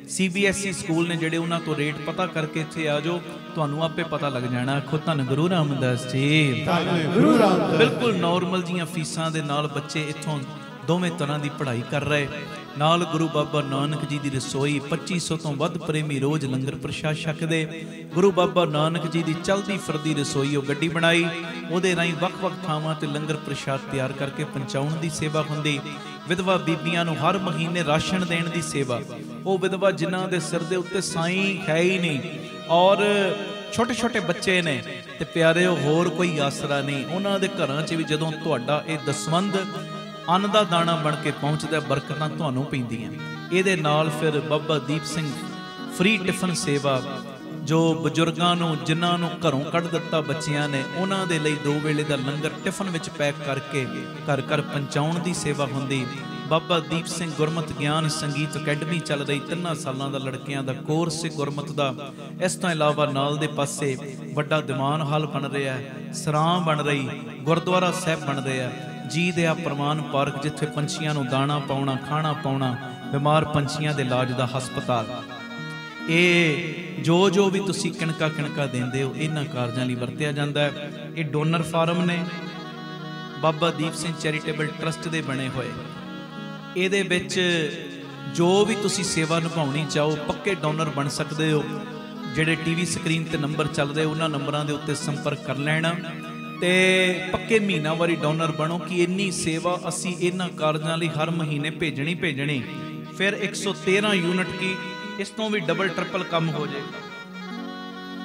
CBSE स्कूल ने जेड़े उन्हां तो रेट पता करके इत्थे आ जाओ, तुहानूं आपे पता लग जाना। आखो धन गुरु रामदास जी, गुरु रामदास। बिल्कुल नॉर्मल जियां फीसां दे नाल बच्चे इत्थों दोवें तरह की पढ़ाई कर रहे। ਨਾਲ ਗੁਰੂ ਬਾਬਾ ਨਾਨਕ ਜੀ ਦੀ ਰਸੋਈ। 2500 ਤੋਂ ਵੱਧ ਪ੍ਰੇਮੀ ਰੋਜ਼ ਲੰਗਰ ਪ੍ਰਸ਼ਾਦ ਛਕਦੇ। ਗੁਰੂ ਬਾਬਾ ਨਾਨਕ ਜੀ ਦੀ ਚਲਦੀ ਫਿਰਦੀ ਰਸੋਈ ਉਹ ਗੱਡੀ ਬਣਾਈ, ਉਹਦੇ ਰਾਹੀਂ ਵੱਖ-ਵੱਖ ਥਾਵਾਂ ਤੇ ਲੰਗਰ ਪ੍ਰਸ਼ਾਦ ਤਿਆਰ ਕਰਕੇ ਪਹੁੰਚਾਉਣ ਦੀ ਸੇਵਾ ਹੁੰਦੀ। ਵਿਧਵਾ ਬੀਬੀਆਂ ਨੂੰ ਹਰ ਮਹੀਨੇ ਰਾਸ਼ਨ ਦੇਣ ਦੀ ਸੇਵਾ। ਉਹ ਵਿਧਵਾ ਜਿਨ੍ਹਾਂ ਦੇ ਸਿਰ ਦੇ ਉੱਤੇ ਸਾਈਂ ਹੈ ਹੀ ਨਹੀਂ ਔਰ ਛੋਟੇ ਛੋਟੇ ਬੱਚੇ ਨੇ ਤੇ ਪਿਆਰਿਓ ਹੋਰ ਕੋਈ ਆਸਰਾ ਨਹੀਂ, ਉਹਨਾਂ ਦੇ ਘਰਾਂ 'ਚ ਵੀ ਜਦੋਂ ਤੁਹਾਡਾ ਇਹ ਦਸਵੰਧ ਅੰਨ ਦਾ ਦਾਣਾ ਬਣ ਕੇ ਪਹੁੰਚਦਾ, ਬਰਕਤਾਂ ਤੁਹਾਨੂੰ ਪੈਂਦੀਆਂ। ਇਹਦੇ ਨਾਲ ਫਿਰ ਬਾਬਾ ਦੀਪ ਸਿੰਘ ਫ੍ਰੀ ਟਿਫਨ ਸੇਵਾ, ਜੋ ਬਜ਼ੁਰਗਾਂ ਨੂੰ ਜਿਨ੍ਹਾਂ ਨੂੰ ਘਰੋਂ ਕੱਢ ਦਿੱਤਾ ਬੱਚਿਆਂ ਨੇ, ਉਹਨਾਂ ਦੇ ਲਈ 2 ਵੇਲੇ ਦਾ ਲੰਗਰ ਟਿਫਨ ਵਿੱਚ ਪੈਕ ਕਰਕੇ ਘਰ ਘਰ ਪਹੁੰਚਾਉਣ ਦੀ ਸੇਵਾ ਹੁੰਦੀ। ਬਾਬਾ ਦੀਪ ਸਿੰਘ ਗੁਰਮਤਿ ਗਿਆਨ ਸੰਗੀਤ ਅਕੈਡਮੀ ਚੱਲ ਰਹੀ, 3 ਸਾਲਾਂ ਦਾ ਲੜਕਿਆਂ ਦਾ ਕੋਰਸ ਹੈ ਗੁਰਮਤਿ ਦਾ। ਇਸ ਤੋਂ ਇਲਾਵਾ ਨਾਲ ਦੇ ਪਾਸੇ ਵੱਡਾ ਦੀਵਾਨ ਹਾਲ ਬਣ ਰਿਹਾ ਹੈ, ਸਰਾਂ ਬਣ ਰਹੀ, ਗੁਰਦੁਆਰਾ ਸਾਹਿਬ ਬਣ ਰਿਹਾ, ਜੀ ਦੇ ਆ ਪ੍ਰਮਾਨ ਪਾਰਕ ਜਿੱਥੇ ਪੰਛੀਆਂ ਨੂੰ ਦਾਣਾ ਪਾਉਣਾ, ਖਾਣਾ ਪਾਉਣਾ, ਬਿਮਾਰ ਪੰਛੀਆਂ ਦੇ ਇਲਾਜ ਦਾ ਹਸਪਤਾਲ। ਇਹ ਜੋ ਵੀ ਤੁਸੀਂ ਕਿਣਕਾ ਦਿੰਦੇ ਹੋ ਇਹਨਾਂ ਕਾਰਜਾਂ ਲਈ ਵਰਤਿਆ ਜਾਂਦਾ ਹੈ। ਇਹ ਡੋਨਰ ਫਾਰਮ ਨੇ ਬਾਬਾ ਦੀਪ ਸਿੰਘ ਚੈਰੀਟੇਬਲ ਟਰਸਟ ਦੇ ਬਣੇ ਹੋਏ। ਇਹਦੇ ਵਿੱਚ ਜੋ ਵੀ ਤੁਸੀਂ ਸੇਵਾ ਨਿਭਾਉਣੀ ਚਾਹੋ ਪੱਕੇ ਡੋਨਰ ਬਣ ਸਕਦੇ ਹੋ। ਜਿਹੜੇ ਟੀਵੀ ਸਕਰੀਨ ਤੇ ਨੰਬਰ ਚੱਲ ਰਹੇ ਉਹਨਾਂ ਨੰਬਰਾਂ ਦੇ ਉੱਤੇ ਸੰਪਰਕ ਕਰ ਲੈਣਾ ਤੇ ਪੱਕੇ ਮਹੀਨਾਵਾਰੀ ਡੋਨਰ ਬਣੋ ਕਿ ਇੰਨੀ ਸੇਵਾ ਅਸੀਂ ਇਹਨਾਂ ਕਾਰਜਾਂ ਲਈ ਹਰ ਮਹੀਨੇ ਭੇਜਣੀ। ਫਿਰ 113 ਯੂਨਿਟ ਕੀ ਇਸ ਤੋਂ ਵੀ ਡਬਲ ਟ੍ਰਿਪਲ ਕੰਮ ਹੋ ਜਾਏਗਾ,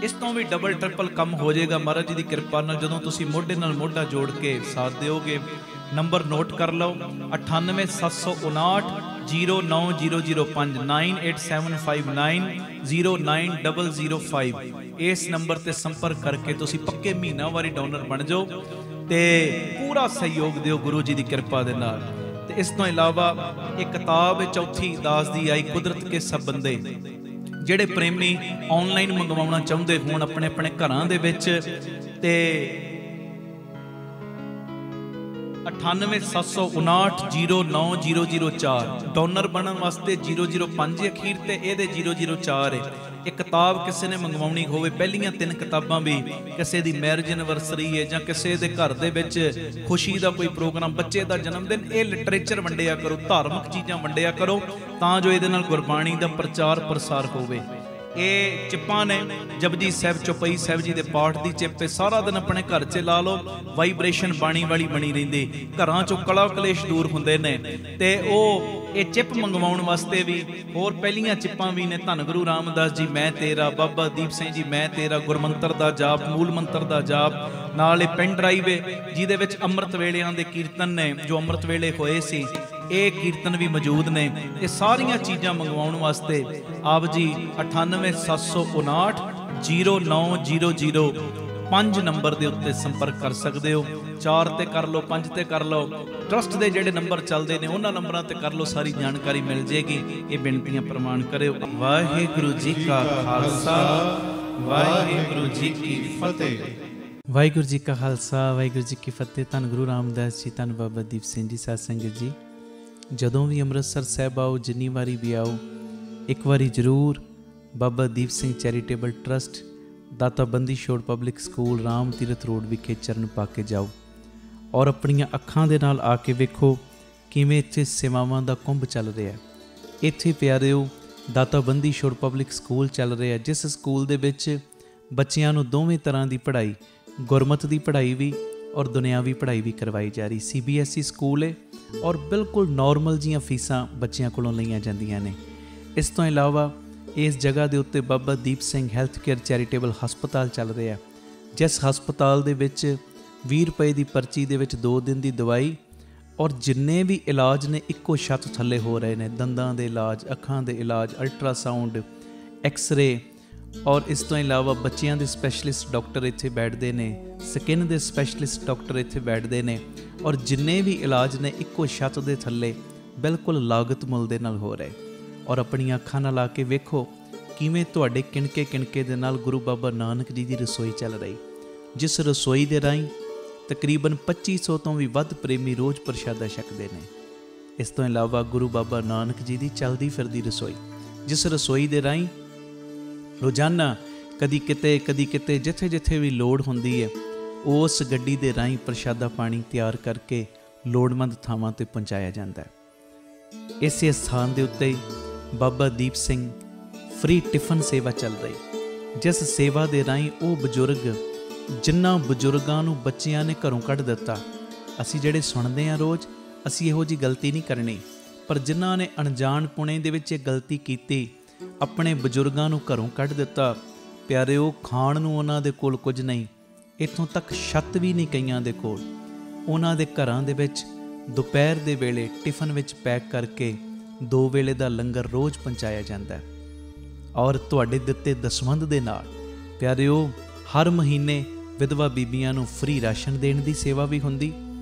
ਇਸ ਤੋਂ ਵੀ ਡਬਲ ਟ੍ਰਿਪਲ ਕੰਮ ਹੋ ਜਾਏਗਾ ਮਹਾਰਾਜ ਜੀ ਦੀ ਕਿਰਪਾ ਨਾਲ, ਜਦੋਂ ਤੁਸੀਂ ਮੋਢੇ ਨਾਲ ਮੋਢਾ ਜੋੜ ਕੇ ਸਾਥ ਦਿਓਗੇ। ਨੰਬਰ ਨੋਟ ਕਰ ਲਓ 9875909005 9875909005। ਇਸ ਨੰਬਰ ਤੇ ਸੰਪਰਕ ਕਰਕੇ ਤੁਸੀਂ ਪੱਕੇ ਮਹੀਨਾਵਾਰੀ ਡੋਨਰ ਬਣ ਜਾਓ ਤੇ ਪੂਰਾ ਸਹਿਯੋਗ ਦਿਓ ਗੁਰੂ ਜੀ ਦੀ ਕਿਰਪਾ ਦੇ ਨਾਲ। ਤੇ ਇਸ ਤੋਂ ਇਲਾਵਾ ਇੱਕ ਕਿਤਾਬ ਹੈ ਚੌਥੀ ਦਾਸ ਦੀ ਆਈ ਕੁਦਰਤ ਕੇ ਸਭ ਬੰਦੇ। ਜਿਹੜੇ ਪ੍ਰੇਮੀ ਆਨਲਾਈਨ ਮੰਗਵਾਉਣਾ ਚਾਹੁੰਦੇ ਹੋਣ ਆਪਣੇ ਆਪਣੇ ਘਰਾਂ ਦੇ ਵਿੱਚ ਤੇ 9875909004 ਡੋਨਰ ਬਣਨ ਵਾਸਤੇ 005 ਅਖੀਰ ਤੇ ਇਹਦੇ 004 ਹੈ। ਇਹ ਕਿਤਾਬ ਕਿਸੇ ਨੇ ਮੰਗਵਾਉਣੀ ਹੋਵੇ, ਪਹਿਲੀਆਂ 3 ਕਿਤਾਬਾਂ ਵੀ ਕਿਸੇ ਦੀ ਮੈਰਿਜ ਐਨਵਰਸਰੀ ਹੈ ਜਾਂ ਕਿਸੇ ਦੇ ਘਰ ਦੇ ਵਿੱਚ ਖੁਸ਼ੀ ਦਾ ਕੋਈ ਪ੍ਰੋਗਰਾਮ, ਬੱਚੇ ਦਾ ਜਨਮ ਦਿਨ, ਇਹ ਲਿਟਰੇਚਰ ਵੰਡਿਆ ਕਰੋ, ਧਾਰਮਿਕ ਚੀਜ਼ਾਂ ਵੰਡਿਆ ਕਰੋ ਤਾਂ ਜੋ ਇਹਦੇ ਨਾਲ ਗੁਰਬਾਣੀ ਦਾ ਪ੍ਰਚਾਰ ਪ੍ਰਸਾਰ ਹੋਵੇ। ਇਹ ਚਿੱਪਾਂ ਨੇ ਜਪਜੀ ਸਾਹਿਬ, ਚੌਪਈ ਸਾਹਿਬ ਜੀ ਦੇ ਪਾਠ ਦੀ ਚਿੱਪ ਤੇ ਸਾਰਾ ਦਿਨ ਆਪਣੇ ਘਰ 'ਚ ਲਾ ਲਓ, ਵਾਈਬ੍ਰੇਸ਼ਨ ਬਾਣੀ ਵਾਲੀ ਬਣੀ ਰਹਿੰਦੀ। ਘਰਾਂ 'ਚੋਂ ਕਲਾ ਕਲੇਸ਼ ਦੂਰ ਹੁੰਦੇ ਨੇ ਤੇ ਉਹ ਇਹ ਚਿੱਪ ਮੰਗਵਾਉਣ ਵਾਸਤੇ ਵੀ ਹੋਰ ਪਹਿਲੀਆਂ ਚਿੱਪਾਂ ਵੀ ਨੇ। ਧੰਨ ਗੁਰੂ ਰਾਮਦਾਸ ਜੀ ਮੈਂ ਤੇਰਾ, ਬਾਬਾ ਦੀਪ ਸਿੰਘ ਜੀ ਮੈਂ ਤੇਰਾ, ਗੁਰਮੰਤਰ ਦਾ ਜਾਪ, ਮੂਲ ਮੰਤਰ ਦਾ ਜਾਪ, ਨਾਲ ਇਹ ਪੈਨ ਡਰਾਈਵ ਹੈ ਜਿਹਦੇ ਵਿੱਚ ਅੰਮ੍ਰਿਤ ਵੇਲਿਆਂ ਦੇ ਕੀਰਤਨ ਨੇ ਜੋ ਅੰਮ੍ਰਿਤ ਵੇਲੇ ਹੋਏ ਸੀ, ਇਹ ਕੀਰਤਨ ਵੀ ਮੌਜੂਦ ਨੇ। ਇਹ ਸਾਰੀਆਂ ਚੀਜ਼ਾਂ ਮੰਗਵਾਉਣ ਵਾਸਤੇ ਆਪ ਜੀ 9875909005 ਨੰਬਰ ਦੇ ਉੱਤੇ ਸੰਪਰਕ ਕਰ ਸਕਦੇ ਹੋ। 4 ਤੇ ਕਰ ਲਓ, 5 ਤੇ ਕਰ ਲਓ, ਟਰਸਟ ਦੇ ਜਿਹੜੇ ਨੰਬਰ ਚੱਲਦੇ ਨੇ ਉਹਨਾਂ ਨੰਬਰਾਂ ਤੇ ਕਰ ਲਓ, ਸਾਰੀ ਜਾਣਕਾਰੀ ਮਿਲ ਜੇਗੀ। ਇਹ ਬੇਨਤੀਆਂ ਪ੍ਰਮਾਣ ਕਰਿਓ। ਵਾਹਿਗੁਰੂ ਜੀ ਕਾ ਖਾਲਸਾ, ਵਾਹਿਗੁਰੂ ਜੀ ਕੀ ਫਤਿਹ। ਵਾਹਿਗੁਰੂ ਜੀ ਕਾ ਖਾਲਸਾ, ਵਾਹਿਗੁਰੂ ਜੀ ਕੀ ਫਤਿਹ। ਧੰਨ ਗੁਰੂ ਰਾਮਦਾਸ ਜੀ, ਧੰਨ ਬਾਬਾ ਦੀਪ ਸਿੰਘ ਜੀ। ਸਾਧ ਸੰਗਤ ਜੀ, ਜਦੋਂ ਵੀ ਅੰਮ੍ਰਿਤਸਰ ਸਾਹਿਬ ਆਓ, ਜਿੰਨੀ ਵਾਰੀ ਵੀ ਆਓ, ਇੱਕ ਵਾਰੀ ਜ਼ਰੂਰ ਬਾਬਾ ਦੀਪ ਸਿੰਘ ਚੈਰੀਟੇਬਲ ਟਰਸਟ, ਦਾਤਾ Bandi Chhor public school, Ram Tirath road ਵਿਖੇ ਚਰਨ ਪਾ ਕੇ ਜਾਓ ਔਰ ਆਪਣੀਆਂ ਅੱਖਾਂ ਦੇ ਨਾਲ ਆ ਕੇ ਵੇਖੋ ਕਿਵੇਂ ਇੱਥੇ ਸੇਵਾਵਾਂ ਦਾ ਕੁੰਭ ਚੱਲ ਰਿਹਾ। ਇੱਥੇ ਪਿਆਰਿਓ ਦਾਤਾ ਬੰਦੀ ਛੋੜ ਪਬਲਿਕ ਸਕੂਲ ਚੱਲ ਰਿਹਾ, ਜਿਸ ਸਕੂਲ ਦੇ ਵਿੱਚ ਬੱਚਿਆਂ ਨੂੰ ਦੋਵੇਂ ਤਰ੍ਹਾਂ ਦੀ ਪੜ੍ਹਾਈ, ਗੁਰਮਤਿ ਦੀ ਪੜ੍ਹਾਈ ਵੀ ਔਰ ਦੁਨਿਆਵੀ ਪੜ੍ਹਾਈ ਵੀ ਕਰਵਾਈ ਜਾ ਰਹੀ। CBSE ਸਕੂਲ ਹੈ ਔਰ ਬਿਲਕੁਲ ਨੋਰਮਲ ਜੀਆਂ ਫੀਸਾਂ ਬੱਚਿਆਂ ਕੋਲੋਂ ਲਈਆਂ ਜਾਂਦੀਆਂ ਨੇ। ਇਸ ਤੋਂ ਇਲਾਵਾ ਇਸ ਜਗ੍ਹਾ ਦੇ ਉੱਤੇ Baba Deep Singh health care charitable ਹਸਪਤਾਲ ਚੱਲ ਰਿਹਾ, ਜਿਸ ਹਸਪਤਾਲ ਦੇ ਵਿੱਚ 20 ਰੁਪਏ ਦੀ ਪਰਚੀ ਦੇ ਵਿੱਚ 2 ਦਿਨ ਦੀ ਦਵਾਈ ਔਰ ਜਿੰਨੇ ਵੀ ਇਲਾਜ ਨੇ ਇੱਕੋ ਛੱਤ ਥੱਲੇ ਹੋ ਰਹੇ ਨੇ। ਦੰਦਾਂ ਦੇ ਇਲਾਜ, ਅੱਖਾਂ ਦੇ ਇਲਾਜ, ਅਲਟਰਾਸਾਊਂਡ, ਐਕਸ-ਰੇ ਔਰ ਇਸ ਤੋਂ ਇਲਾਵਾ ਬੱਚਿਆਂ ਦੇ ਸਪੈਸ਼ਲਿਸਟ ਡਾਕਟਰ ਇੱਥੇ ਬੈਠਦੇ ਨੇ, ਸਕਿਨ ਦੇ ਸਪੈਸ਼ਲਿਸਟ ਡਾਕਟਰ ਇੱਥੇ ਬੈਠਦੇ ਨੇ ਔਰ ਜਿੰਨੇ ਵੀ ਇਲਾਜ ਨੇ ਇੱਕੋ ਛੱਤ ਦੇ ਥੱਲੇ ਬਿਲਕੁਲ ਲਾਗਤ ਮੁੱਲ ਦੇ ਨਾਲ ਹੋ ਰਹੇ। ਔਰ ਆਪਣੀਆਂ ਅੱਖਾਂ ਨਾਲ ਆ ਕੇ ਵੇਖੋ ਕਿਵੇਂ ਤੁਹਾਡੇ ਕਿਣਕੇ ਦੇ ਨਾਲ ਗੁਰੂ ਬਾਬਾ ਨਾਨਕ ਜੀ ਦੀ ਰਸੋਈ ਚੱਲ ਰਹੀ, ਜਿਸ ਰਸੋਈ ਦੇ ਰਾਹੀਂ ਤਕਰੀਬਨ 2500 ਤੋਂ ਵੀ ਵੱਧ ਪ੍ਰੇਮੀ ਰੋਜ਼ ਪ੍ਰਸ਼ਾਦਾ ਛਕਦੇ ਨੇ। ਇਸ ਤੋਂ ਇਲਾਵਾ ਗੁਰੂ ਬਾਬਾ ਨਾਨਕ ਜੀ ਦੀ ਚੱਲਦੀ ਫਿਰਦੀ ਰਸੋਈ, ਜਿਸ ਰਸੋਈ ਦੇ ਰਾਹੀਂ ਰੋਜ਼ਾਨਾ ਕਦੀ ਕਿਤੇ ਜਿੱਥੇ ਵੀ ਲੋੜ ਹੁੰਦੀ ਹੈ ਉਸ ਗੱਡੀ ਦੇ ਰਾਹੀਂ ਪ੍ਰਸ਼ਾਦਾ ਪਾਣੀ ਤਿਆਰ ਕਰਕੇ ਲੋੜਵੰਦ ਥਾਵਾਂ ਤੇ ਪਹੁੰਚਾਇਆ ਜਾਂਦਾ ਹੈ। ਇਸੇ ਸਥਾਨ ਦੇ ਉੱਤੇ ਬਾਬਾ ਦੀਪ ਸਿੰਘ ਫ੍ਰੀ ਟਿਫਨ ਸੇਵਾ ਚੱਲ ਰਹੀ, ਜਿਸ ਸੇਵਾ ਦੇ ਰਾਹੀਂ ਉਹ ਬਜ਼ੁਰਗ ਜਿਨ੍ਹਾਂ ਬਜ਼ੁਰਗਾਂ ਨੂੰ ਬੱਚਿਆਂ ਨੇ ਘਰੋਂ ਕੱਢ ਦਿੱਤਾ। ਅਸੀਂ ਜਿਹੜੇ ਸੁਣਦੇ ਹਾਂ ਰੋਜ਼, ਅਸੀਂ ਇਹੋ ਜਿਹੀ ਗਲਤੀ ਨਹੀਂ ਕਰਨੀ, ਪਰ ਜਿਨ੍ਹਾਂ ਨੇ ਅਣਜਾਣ ਪੁਣੇ ਦੇ ਵਿੱਚ ਇਹ ਗਲਤੀ ਕੀਤੀ, ਆਪਣੇ ਬਜ਼ੁਰਗਾਂ ਨੂੰ ਘਰੋਂ ਕੱਢ ਦਿੱਤਾ, ਪਿਆਰਿਓ, ਖਾਣ ਨੂੰ ਉਹਨਾਂ ਦੇ ਕੋਲ ਕੁਝ ਨਹੀਂ, ਇੱਥੋਂ ਤੱਕ ਛੱਤ ਵੀ ਨਹੀਂ ਕਈਆਂ ਦੇ ਕੋਲ। ਉਹਨਾਂ ਦੇ ਘਰਾਂ ਦੇ ਵਿੱਚ ਦੁਪਹਿਰ ਦੇ ਵੇਲੇ ਟਿਫਨ ਵਿੱਚ ਪੈਕ ਕਰਕੇ 2 ਵੇਲੇ ਦਾ ਲੰਗਰ ਰੋਜ਼ ਪਹੁੰਚਾਇਆ ਜਾਂਦਾ ਹੈ। ਔਰ ਤੁਹਾਡੇ ਦਿੱਤੇ ਦਸਵੰਧ ਦੇ ਨਾਲ ਪਿਆਰਿਓ, ਹਰ ਮਹੀਨੇ ਵਿਧਵਾ ਬੀਬੀਆਂ ਨੂੰ ਫ੍ਰੀ ਰਾਸ਼ਨ ਦੇਣ ਦੀ ਸੇਵਾ ਵੀ ਹੁੰਦੀ।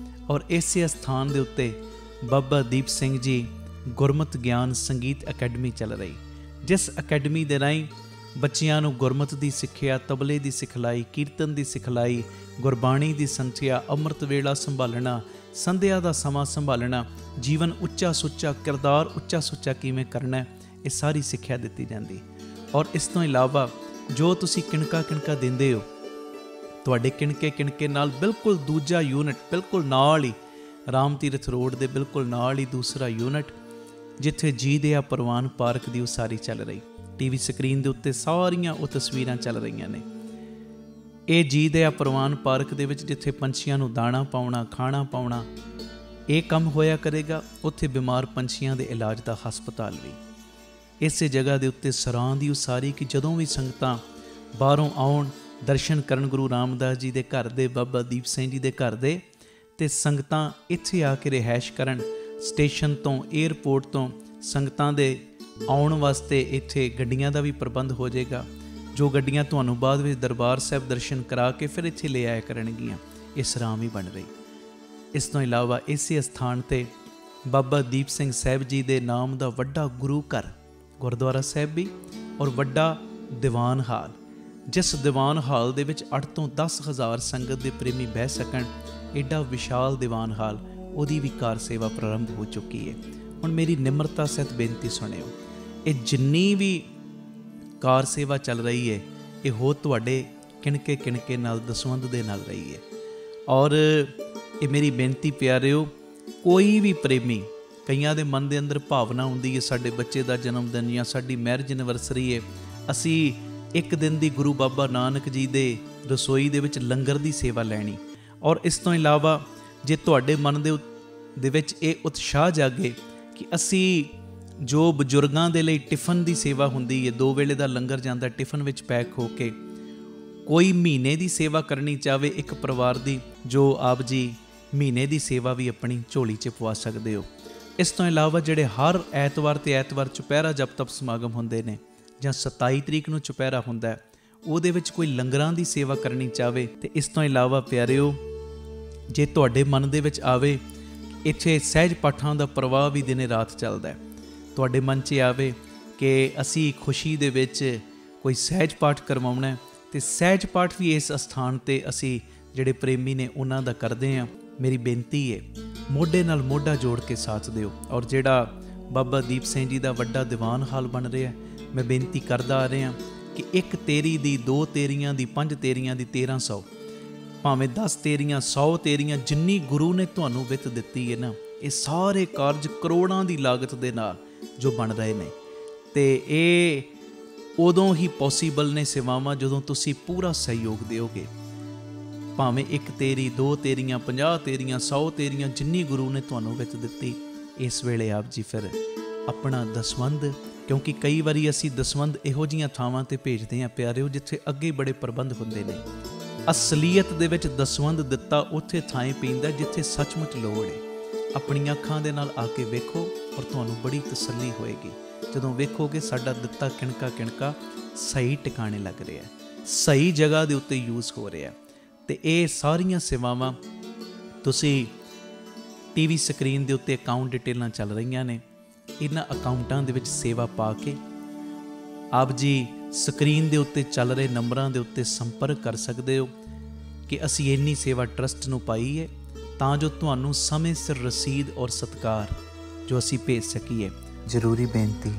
ਔਰ ਇਸੇ ਸਥਾਨ ਦੇ ਉੱਤੇ ਬਾਬਾ ਦੀਪ ਸਿੰਘ ਜੀ ਗੁਰਮਤਿ ਗਿਆਨ ਸੰਗੀਤ ਅਕੈਡਮੀ ਚੱਲ ਰਹੀ, ਜਿਸ ਅਕੈਡਮੀ ਦੇ ਰਾਹੀਂ ਬੱਚਿਆਂ ਨੂੰ ਗੁਰਮਤਿ ਦੀ ਸਿੱਖਿਆ, ਤਬਲੇ ਦੀ ਸਿਖਲਾਈ, ਕੀਰਤਨ ਦੀ ਸਿਖਲਾਈ, ਗੁਰਬਾਣੀ ਦੀ ਸੰਥਿਆ, ਅੰਮ੍ਰਿਤ ਵੇਲਾ ਸੰਭਾਲਣਾ, ਸੰਧਿਆ ਦਾ ਸਮਾਂ ਸੰਭਾਲਣਾ, ਜੀਵਨ ਉੱਚਾ ਸੁੱਚਾ, ਕਿਰਦਾਰ ਉੱਚਾ ਸੁੱਚਾ ਕਿਵੇਂ ਕਰਨਾ, ਇਹ ਸਾਰੀ ਸਿੱਖਿਆ ਦਿੱਤੀ ਜਾਂਦੀ। ਔਰ ਇਸ ਤੋਂ ਇਲਾਵਾ ਜੋ ਤੁਸੀਂ ਕਿਣਕਾ ਕਿਣਕਾ ਦਿੰਦੇ ਹੋ, ਤੁਹਾਡੇ ਕਿਣਕੇ ਕਿਣਕੇ ਨਾਲ ਬਿਲਕੁਲ ਦੂਜਾ ਯੂਨਿਟ ਬਿਲਕੁਲ ਨਾਲ ਹੀ, ਰਾਮ ਤੀਰਥ ਰੋਡ ਦੇ ਬਿਲਕੁਲ ਨਾਲ ਹੀ ਦੂਸਰਾ ਯੂਨਿਟ, ਜਿੱਥੇ ਜੀ ਦਿਆ ਪ੍ਰਵਾਨ ਪਾਰਕ ਦੀ ਉਸਾਰੀ ਚੱਲ ਰਹੀ। ਟੀਵੀ ਸਕਰੀਨ ਦੇ ਉੱਤੇ ਸਾਰੀਆਂ ਉਹ ਤਸਵੀਰਾਂ ਚੱਲ ਰਹੀਆਂ ਨੇ। ਇਹ ਜੀ ਦਿਆ ਪ੍ਰਵਾਨ ਪਾਰਕ ਦੇ ਵਿੱਚ ਜਿੱਥੇ ਪੰਛੀਆਂ ਨੂੰ ਦਾਣਾ ਪਾਉਣਾ, ਖਾਣਾ ਪਾਉਣਾ, ਇਹ ਕੰਮ ਹੋਇਆ ਕਰੇਗਾ। ਉੱਥੇ ਬਿਮਾਰ ਪੰਛੀਆਂ ਦੇ ਇਲਾਜ ਦਾ ਹਸਪਤਾਲ ਵੀ। ਇਸੇ ਜਗ੍ਹਾ ਦੇ ਉੱਤੇ ਸਰਾਂ ਦੀ ਉਸਾਰੀ ਕਿ ਜਦੋਂ ਵੀ ਸੰਗਤਾਂ ਬਾਹਰੋਂ ਆਉਣ, ਦਰਸ਼ਨ ਕਰਨ ਗੁਰੂ ਰਾਮਦਾਸ ਜੀ ਦੇ ਘਰ ਦੇ, ਬਾਬਾ ਦੀਪ ਸਿੰਘ ਜੀ ਦੇ ਘਰ ਦੇ, ਅਤੇ ਸੰਗਤਾਂ ਇੱਥੇ ਆ ਕੇ ਰਿਹਾਇਸ਼ ਕਰਨ। ਸਟੇਸ਼ਨ ਤੋਂ, ਏਅਰਪੋਰਟ ਤੋਂ ਸੰਗਤਾਂ ਦੇ ਆਉਣ ਵਾਸਤੇ ਇੱਥੇ ਗੱਡੀਆਂ ਦਾ ਵੀ ਪ੍ਰਬੰਧ ਹੋ ਜਾਏਗਾ, ਜੋ ਗੱਡੀਆਂ ਤੁਹਾਨੂੰ ਬਾਅਦ ਵਿੱਚ ਦਰਬਾਰ ਸਾਹਿਬ ਦਰਸ਼ਨ ਕਰਾ ਕੇ ਫਿਰ ਇੱਥੇ ਲੈ ਆਇਆ ਕਰਨਗੀਆਂ। ਇਹ ਸਰਾਂ ਵੀ ਬਣ ਰਹੀ। ਇਸ ਤੋਂ ਇਲਾਵਾ ਇਸੇ ਸਥਾਨ 'ਤੇ ਬਾਬਾ ਦੀਪ ਸਿੰਘ ਸਾਹਿਬ ਜੀ ਦੇ ਨਾਮ ਦਾ ਵੱਡਾ ਗੁਰੂ ਘਰ, ਗੁਰਦੁਆਰਾ ਸਾਹਿਬ ਵੀ, ਔਰ ਵੱਡਾ ਦੀਵਾਨ ਹਾਲ, ਜਿਸ ਦੀਵਾਨ ਹਾਲ ਦੇ ਵਿੱਚ 8 ਤੋਂ 10 ਹਜ਼ਾਰ ਸੰਗਤ ਦੇ ਪ੍ਰੇਮੀ ਬਹਿ ਸਕਣ। ਐਡਾ ਵਿਸ਼ਾਲ ਦੀਵਾਨ ਹਾਲ, ਉਹਦੀ ਵੀ ਕਾਰ ਸੇਵਾ ਪ੍ਰਾਰੰਭ ਹੋ ਚੁੱਕੀ ਹੈ। ਹੁਣ ਮੇਰੀ ਨਿਮਰਤਾ ਸਹਿਤ ਬੇਨਤੀ ਸੁਣਿਓ, ਇਹ ਜਿੰਨੀ ਵੀ ਕਾਰ ਸੇਵਾ ਚੱਲ ਰਹੀ ਹੈ, ਇਹ ਹੋ ਤੁਹਾਡੇ ਕਿਣਕੇ ਕਿਣਕੇ ਨਾਲ, ਦਸਵੰਧ ਦੇ ਨਾਲ ਰਹੀ ਹੈ। ਔਰ ਇਹ ਮੇਰੀ ਬੇਨਤੀ ਪਿਆਰਿਓ, ਕੋਈ ਵੀ ਪ੍ਰੇਮੀ, ਕਈਆਂ ਦੇ ਮਨ ਦੇ ਅੰਦਰ ਭਾਵਨਾ ਹੁੰਦੀ ਹੈ ਸਾਡੇ ਬੱਚੇ ਦਾ ਜਨਮ ਦਿਨ ਜਾਂ ਸਾਡੀ ਮੈਰਿਜ ਐਨਵਰਸਰੀ ਹੈ, ਅਸੀਂ ਇੱਕ ਦਿਨ ਦੀ ਗੁਰੂ ਬਾਬਾ ਨਾਨਕ ਜੀ ਦੇ ਰਸੋਈ ਦੇ ਵਿੱਚ ਲੰਗਰ ਦੀ ਸੇਵਾ ਲੈਣੀ। ਔਰ ਇਸ ਤੋਂ ਇਲਾਵਾ ਜੇ ਤੁਹਾਡੇ ਮਨ ਦੇ ਵਿੱਚ ਇਹ ਉਤਸ਼ਾਹ ਜਾਗੇ ਕਿ ਅਸੀਂ ਜੋ ਬਜ਼ੁਰਗਾਂ ਦੇ ਲਈ ਟਿਫਨ ਦੀ ਸੇਵਾ ਹੁੰਦੀ ਹੈ, 2 ਵੇਲੇ ਦਾ ਲੰਗਰ ਜਾਂਦਾ ਟਿਫਨ ਵਿੱਚ ਪੈਕ ਹੋ ਕੇ, ਕੋਈ ਮਹੀਨੇ ਦੀ ਸੇਵਾ ਕਰਨੀ ਚਾਹਵੇ ਇੱਕ ਪਰਿਵਾਰ ਦੀ, ਜੋ ਆਪ ਜੀ ਮਹੀਨੇ ਦੀ ਸੇਵਾ ਵੀ ਆਪਣੀ ਝੋਲੀ 'ਚ ਪਵਾ ਸਕਦੇ ਹੋ। ਇਸ ਤੋਂ ਇਲਾਵਾ ਜਿਹੜੇ ਹਰ ਐਤਵਾਰ ਤੇ ਐਤਵਾਰ ਚੁਪਹਿਰਾ ਜਪ ਤਪ ਸਮਾਗਮ ਹੁੰਦੇ ਨੇ, ਜਾਂ 27 ਤਰੀਕ ਨੂੰ ਚੁਪਹਿਰਾ ਹੁੰਦਾ, ਉਹਦੇ ਵਿੱਚ ਕੋਈ ਲੰਗਰਾਂ ਦੀ ਸੇਵਾ ਕਰਨੀ ਚਾਹਵੇ। ਤੇ ਇਸ ਤੋਂ ਇਲਾਵਾ ਪਿਆਰਿਓ, ਜੇ ਤੁਹਾਡੇ ਮਨ ਦੇ ਵਿੱਚ ਆਵੇ ਇੱਥੇ ਸਹਿਜ ਪਾਠਾਂ ਦਾ ਪ੍ਰਵਾਹ ਵੀ ਦਿਨੇ ਰਾਤ ਚੱਲਦਾ, ਤੁਹਾਡੇ ਮਨ 'ਚ ਆਵੇ ਕਿ ਅਸੀਂ ਖੁਸ਼ੀ ਦੇ ਵਿੱਚ ਕੋਈ ਸਹਿਜ ਪਾਠ ਕਰਵਾਉਣਾ, ਤੇ ਸਹਿਜ ਪਾਠ ਵੀ ਇਸ ਅਸਥਾਨ 'ਤੇ ਅਸੀਂ ਜਿਹੜੇ ਪ੍ਰੇਮੀ ਨੇ ਉਹਨਾਂ ਦਾ ਕਰਦੇ ਹਾਂ। ਮੇਰੀ ਬੇਨਤੀ ਹੈ, ਮੋਢੇ ਨਾਲ ਮੋਢਾ ਜੋੜ ਕੇ ਸਾਥ ਦਿਓ। ਔਰ ਜਿਹੜਾ ਬਾਬਾ ਦੀਪ ਸਿੰਘ ਜੀ ਦਾ ਵੱਡਾ ਦੀਵਾਨ ਹਾਲ ਬਣ ਰਿਹਾ, ਮੈਂ ਬੇਨਤੀ ਕਰਦਾ ਆ ਰਿਹਾ ਕਿ 1 ਤੇਰੀ ਦੀ, 2 ਤੇਰੀਆਂ ਦੀ, 5 ਤੇਰੀਆਂ ਦੀ, 1300, ਭਾਵੇਂ 10 ਤੇਰੀਆਂ, 100 ਤੇਰੀਆਂ, ਜਿੰਨੀ ਗੁਰੂ ਨੇ ਤੁਹਾਨੂੰ ਵਿੱਤ ਦਿੱਤੀ ਹੈ ਨਾ, ਇਹ ਸਾਰੇ ਕਾਰਜ ਕਰੋੜਾਂ ਦੀ ਲਾਗਤ ਦੇ ਨਾਲ ਜੋ ਬਣ ਰਹੇ ਨੇ। ਤੇ ਇਹ ਉਦੋਂ ਹੀ ਪੋਸੀਬਲ ਨੇ ਸੇਵਾਵਾਂ ਜਦੋਂ ਤੁਸੀਂ ਪੂਰਾ ਸਹਿਯੋਗ ਦਿਓਗੇ। ਭਾਵੇਂ 1 ਤੇਰੀ, 2 ਤੇਰੀਆਂ, 50 ਤੇਰੀਆਂ, 100 ਤੇਰੀਆਂ, ਜਿੰਨੀ ਗੁਰੂ ਨੇ ਤੁਹਾਨੂੰ ਵਿੱਤ ਦਿੱਤੀ, ਇਸ ਵੇਲੇ ਆਪ ਜੀ ਫਿਰ ਆਪਣਾ ਦਸਵੰਧ, ਕਿਉਂਕਿ ਕਈ ਵਾਰੀ ਅਸੀਂ ਦਸਵੰਧ ਇਹੋ ਜਿਹੀਆਂ ਥਾਵਾਂ 'ਤੇ ਭੇਜਦੇ ਹਾਂ ਪਿਆਰਿਓ, ਜਿੱਥੇ ਅੱਗੇ ਬੜੇ ਪ੍ਰਬੰਧ ਹੁੰਦੇ ਨੇ। ਅਸਲੀਅਤ ਦੇ ਵਿੱਚ ਦਸਵੰਧ ਦਿੱਤਾ ਉੱਥੇ ਥਾਂ ਪੈਂਦਾ ਜਿੱਥੇ ਸੱਚਮੁੱਚ ਲੋੜ ਹੈ। ਆਪਣੀਆਂ ਅੱਖਾਂ ਦੇ ਨਾਲ ਆ ਕੇ ਵੇਖੋ, ਔਰ ਤੁਹਾਨੂੰ ਬੜੀ ਤਸੱਲੀ ਹੋਏਗੀ ਜਦੋਂ ਵੇਖੋਗੇ ਸਾਡਾ ਦਿੱਤਾ ਕਿਣਕਾ ਕਿਣਕਾ ਸਹੀ ਟਿਕਾਣੇ ਲੱਗ ਰਿਹਾ, ਸਹੀ ਜਗ੍ਹਾ ਦੇ ਉੱਤੇ ਯੂਜ਼ ਹੋ ਰਿਹਾ। ਤੇ ਇਹ ਸਾਰੀਆਂ ਸੇਵਾਵਾਂ ਤੁਸੀਂ ਟੀਵੀ ਸਕਰੀਨ ਦੇ ਉੱਤੇ ਅਕਾਊਂਟ ਡਿਟੇਲਾਂ ਚੱਲ ਰਹੀਆਂ ਨੇ, ਇਹਨਾਂ ਅਕਾਊਂਟਾਂ ਦੇ ਵਿੱਚ ਸੇਵਾ ਪਾ ਕੇ ਆਪ ਜੀ ਸਕਰੀਨ ਦੇ ਉੱਤੇ ਚੱਲ ਰਹੇ ਨੰਬਰਾਂ ਦੇ ਉੱਤੇ ਸੰਪਰਕ ਕਰ ਸਕਦੇ ਹੋ ਕਿ ਅਸੀਂ ਇੰਨੀ ਸੇਵਾ ਟਰਸਟ ਨੂੰ ਪਾਈ ਹੈ, ਤਾਂ ਜੋ ਤੁਹਾਨੂੰ ਸਮੇਂ ਸਿਰ ਰਸੀਦ ਔਰ ਸਤਿਕਾਰ ਜੋ ਅਸੀਂ ਭੇਜ ਸਕੀਏ। ਜ਼ਰੂਰੀ ਬੇਨਤੀ,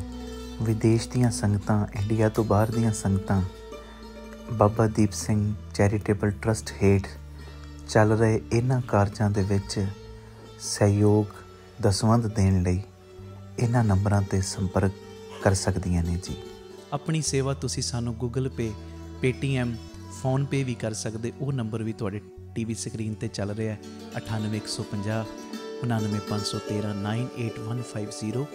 ਵਿਦੇਸ਼ ਦੀਆਂ ਸੰਗਤਾਂ, ਇੰਡੀਆ ਤੋਂ ਬਾਹਰ ਦੀਆਂ ਸੰਗਤਾਂ ਬਾਬਾ ਦੀਪ ਸਿੰਘ ਚੈਰੀਟੇਬਲ ਟਰਸਟ ਹੇਠ ਚੱਲ ਰਹੇ ਇਹਨਾਂ ਕਾਰਜਾਂ ਦੇ ਵਿੱਚ ਸਹਿਯੋਗ ਦਸਵੰਧ ਦੇਣ ਲਈ ਇਹਨਾਂ ਨੰਬਰਾਂ 'ਤੇ ਸੰਪਰਕ ਕਰ ਸਕਦੀਆਂ ਨੇ ਜੀ। ਆਪਣੀ ਸੇਵਾ ਤੁਸੀਂ ਸਾਨੂੰ ਗੂਗਲ ਪੇ, ਪੇਟੀਐਮ, ਫੋਨਪੇ ਵੀ ਕਰ ਸਕਦੇ। ਉਹ ਨੰਬਰ ਵੀ ਤੁਹਾਡੇ ਟੀਵੀ ਸਕਰੀਨ 'ਤੇ ਚੱਲ ਰਿਹਾ 98 150 99 513 98150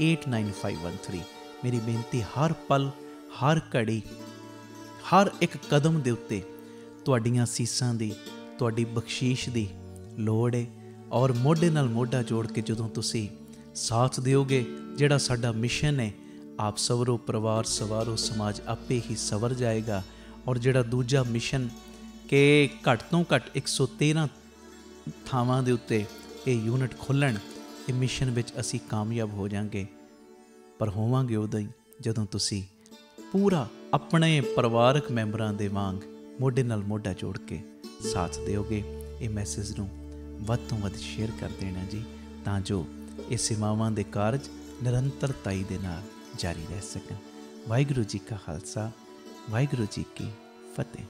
89513। ਮੇਰੀ ਬੇਨਤੀ, ਹਰ ਪਲ, ਹਰ ਘੜੀ, ਹਰ ਇੱਕ ਕਦਮ ਦੇ ਉੱਤੇ ਤੁਹਾਡੀਆਂ ਸੀਸਾਂ ਦੀ, ਤੁਹਾਡੀ ਬਖਸ਼ੀਸ਼ ਦੀ ਲੋੜ ਹੈ। ਔਰ ਮੋਢੇ ਨਾਲ ਮੋਢਾ ਜੋੜ ਕੇ ਜਦੋਂ ਤੁਸੀਂ ਸਾਥ ਦਿਓਗੇ, ਜਿਹੜਾ ਸਾਡਾ ਮਿਸ਼ਨ ਹੈ, ਆਪ ਸਵਰੋ ਪਰਿਵਾਰ ਸਵਾਰੋ ਸਮਾਜ ਆਪੇ ਹੀ ਸਵਰ ਜਾਏਗਾ। ਔਰ ਜਿਹੜਾ ਦੂਜਾ ਮਿਸ਼ਨ ਕਿ ਘੱਟ ਤੋਂ ਘੱਟ 113 ਥਾਵਾਂ ਦੇ ਉੱਤੇ ਇਹ ਯੂਨਿਟ ਖੋਲ੍ਹਣ, ਇਹ ਮਿਸ਼ਨ ਵਿੱਚ ਅਸੀਂ ਕਾਮਯਾਬ ਹੋ ਜਾਵਾਂਗੇ। ਪਰ ਹੋਵਾਂਗੇ ਉਦੋਂ ਹੀ ਜਦੋਂ ਤੁਸੀਂ ਪੂਰਾ ਆਪਣੇ ਪਰਿਵਾਰਕ ਮੈਂਬਰਾਂ ਦੇ ਵਾਂਗ ਮੋਢੇ ਨਾਲ ਮੋਢਾ ਜੋੜ ਕੇ ਸਾਥ ਦਿਓਗੇ। ਇਹ ਮੈਸੇਜ ਨੂੰ ਵੱਧ ਤੋਂ ਵੱਧ ਸ਼ੇਅਰ ਕਰ ਦੇਣਾ ਜੀ, ਤਾਂ ਜੋ ਇਹ ਸੇਵਾਵਾਂ ਦੇ ਕਾਰਜ ਨਿਰੰਤਰਤਾਈ ਦੇ ਨਾਲ ਜਾਰੀ ਰਹਿ ਸਕਣ। ਵਾਹਿਗੁਰੂ ਜੀ ਕਾ ਖਾਲਸਾ, ਵਾਹਿਗੁਰੂ ਜੀ ਕੀ ਫਤਿਹ।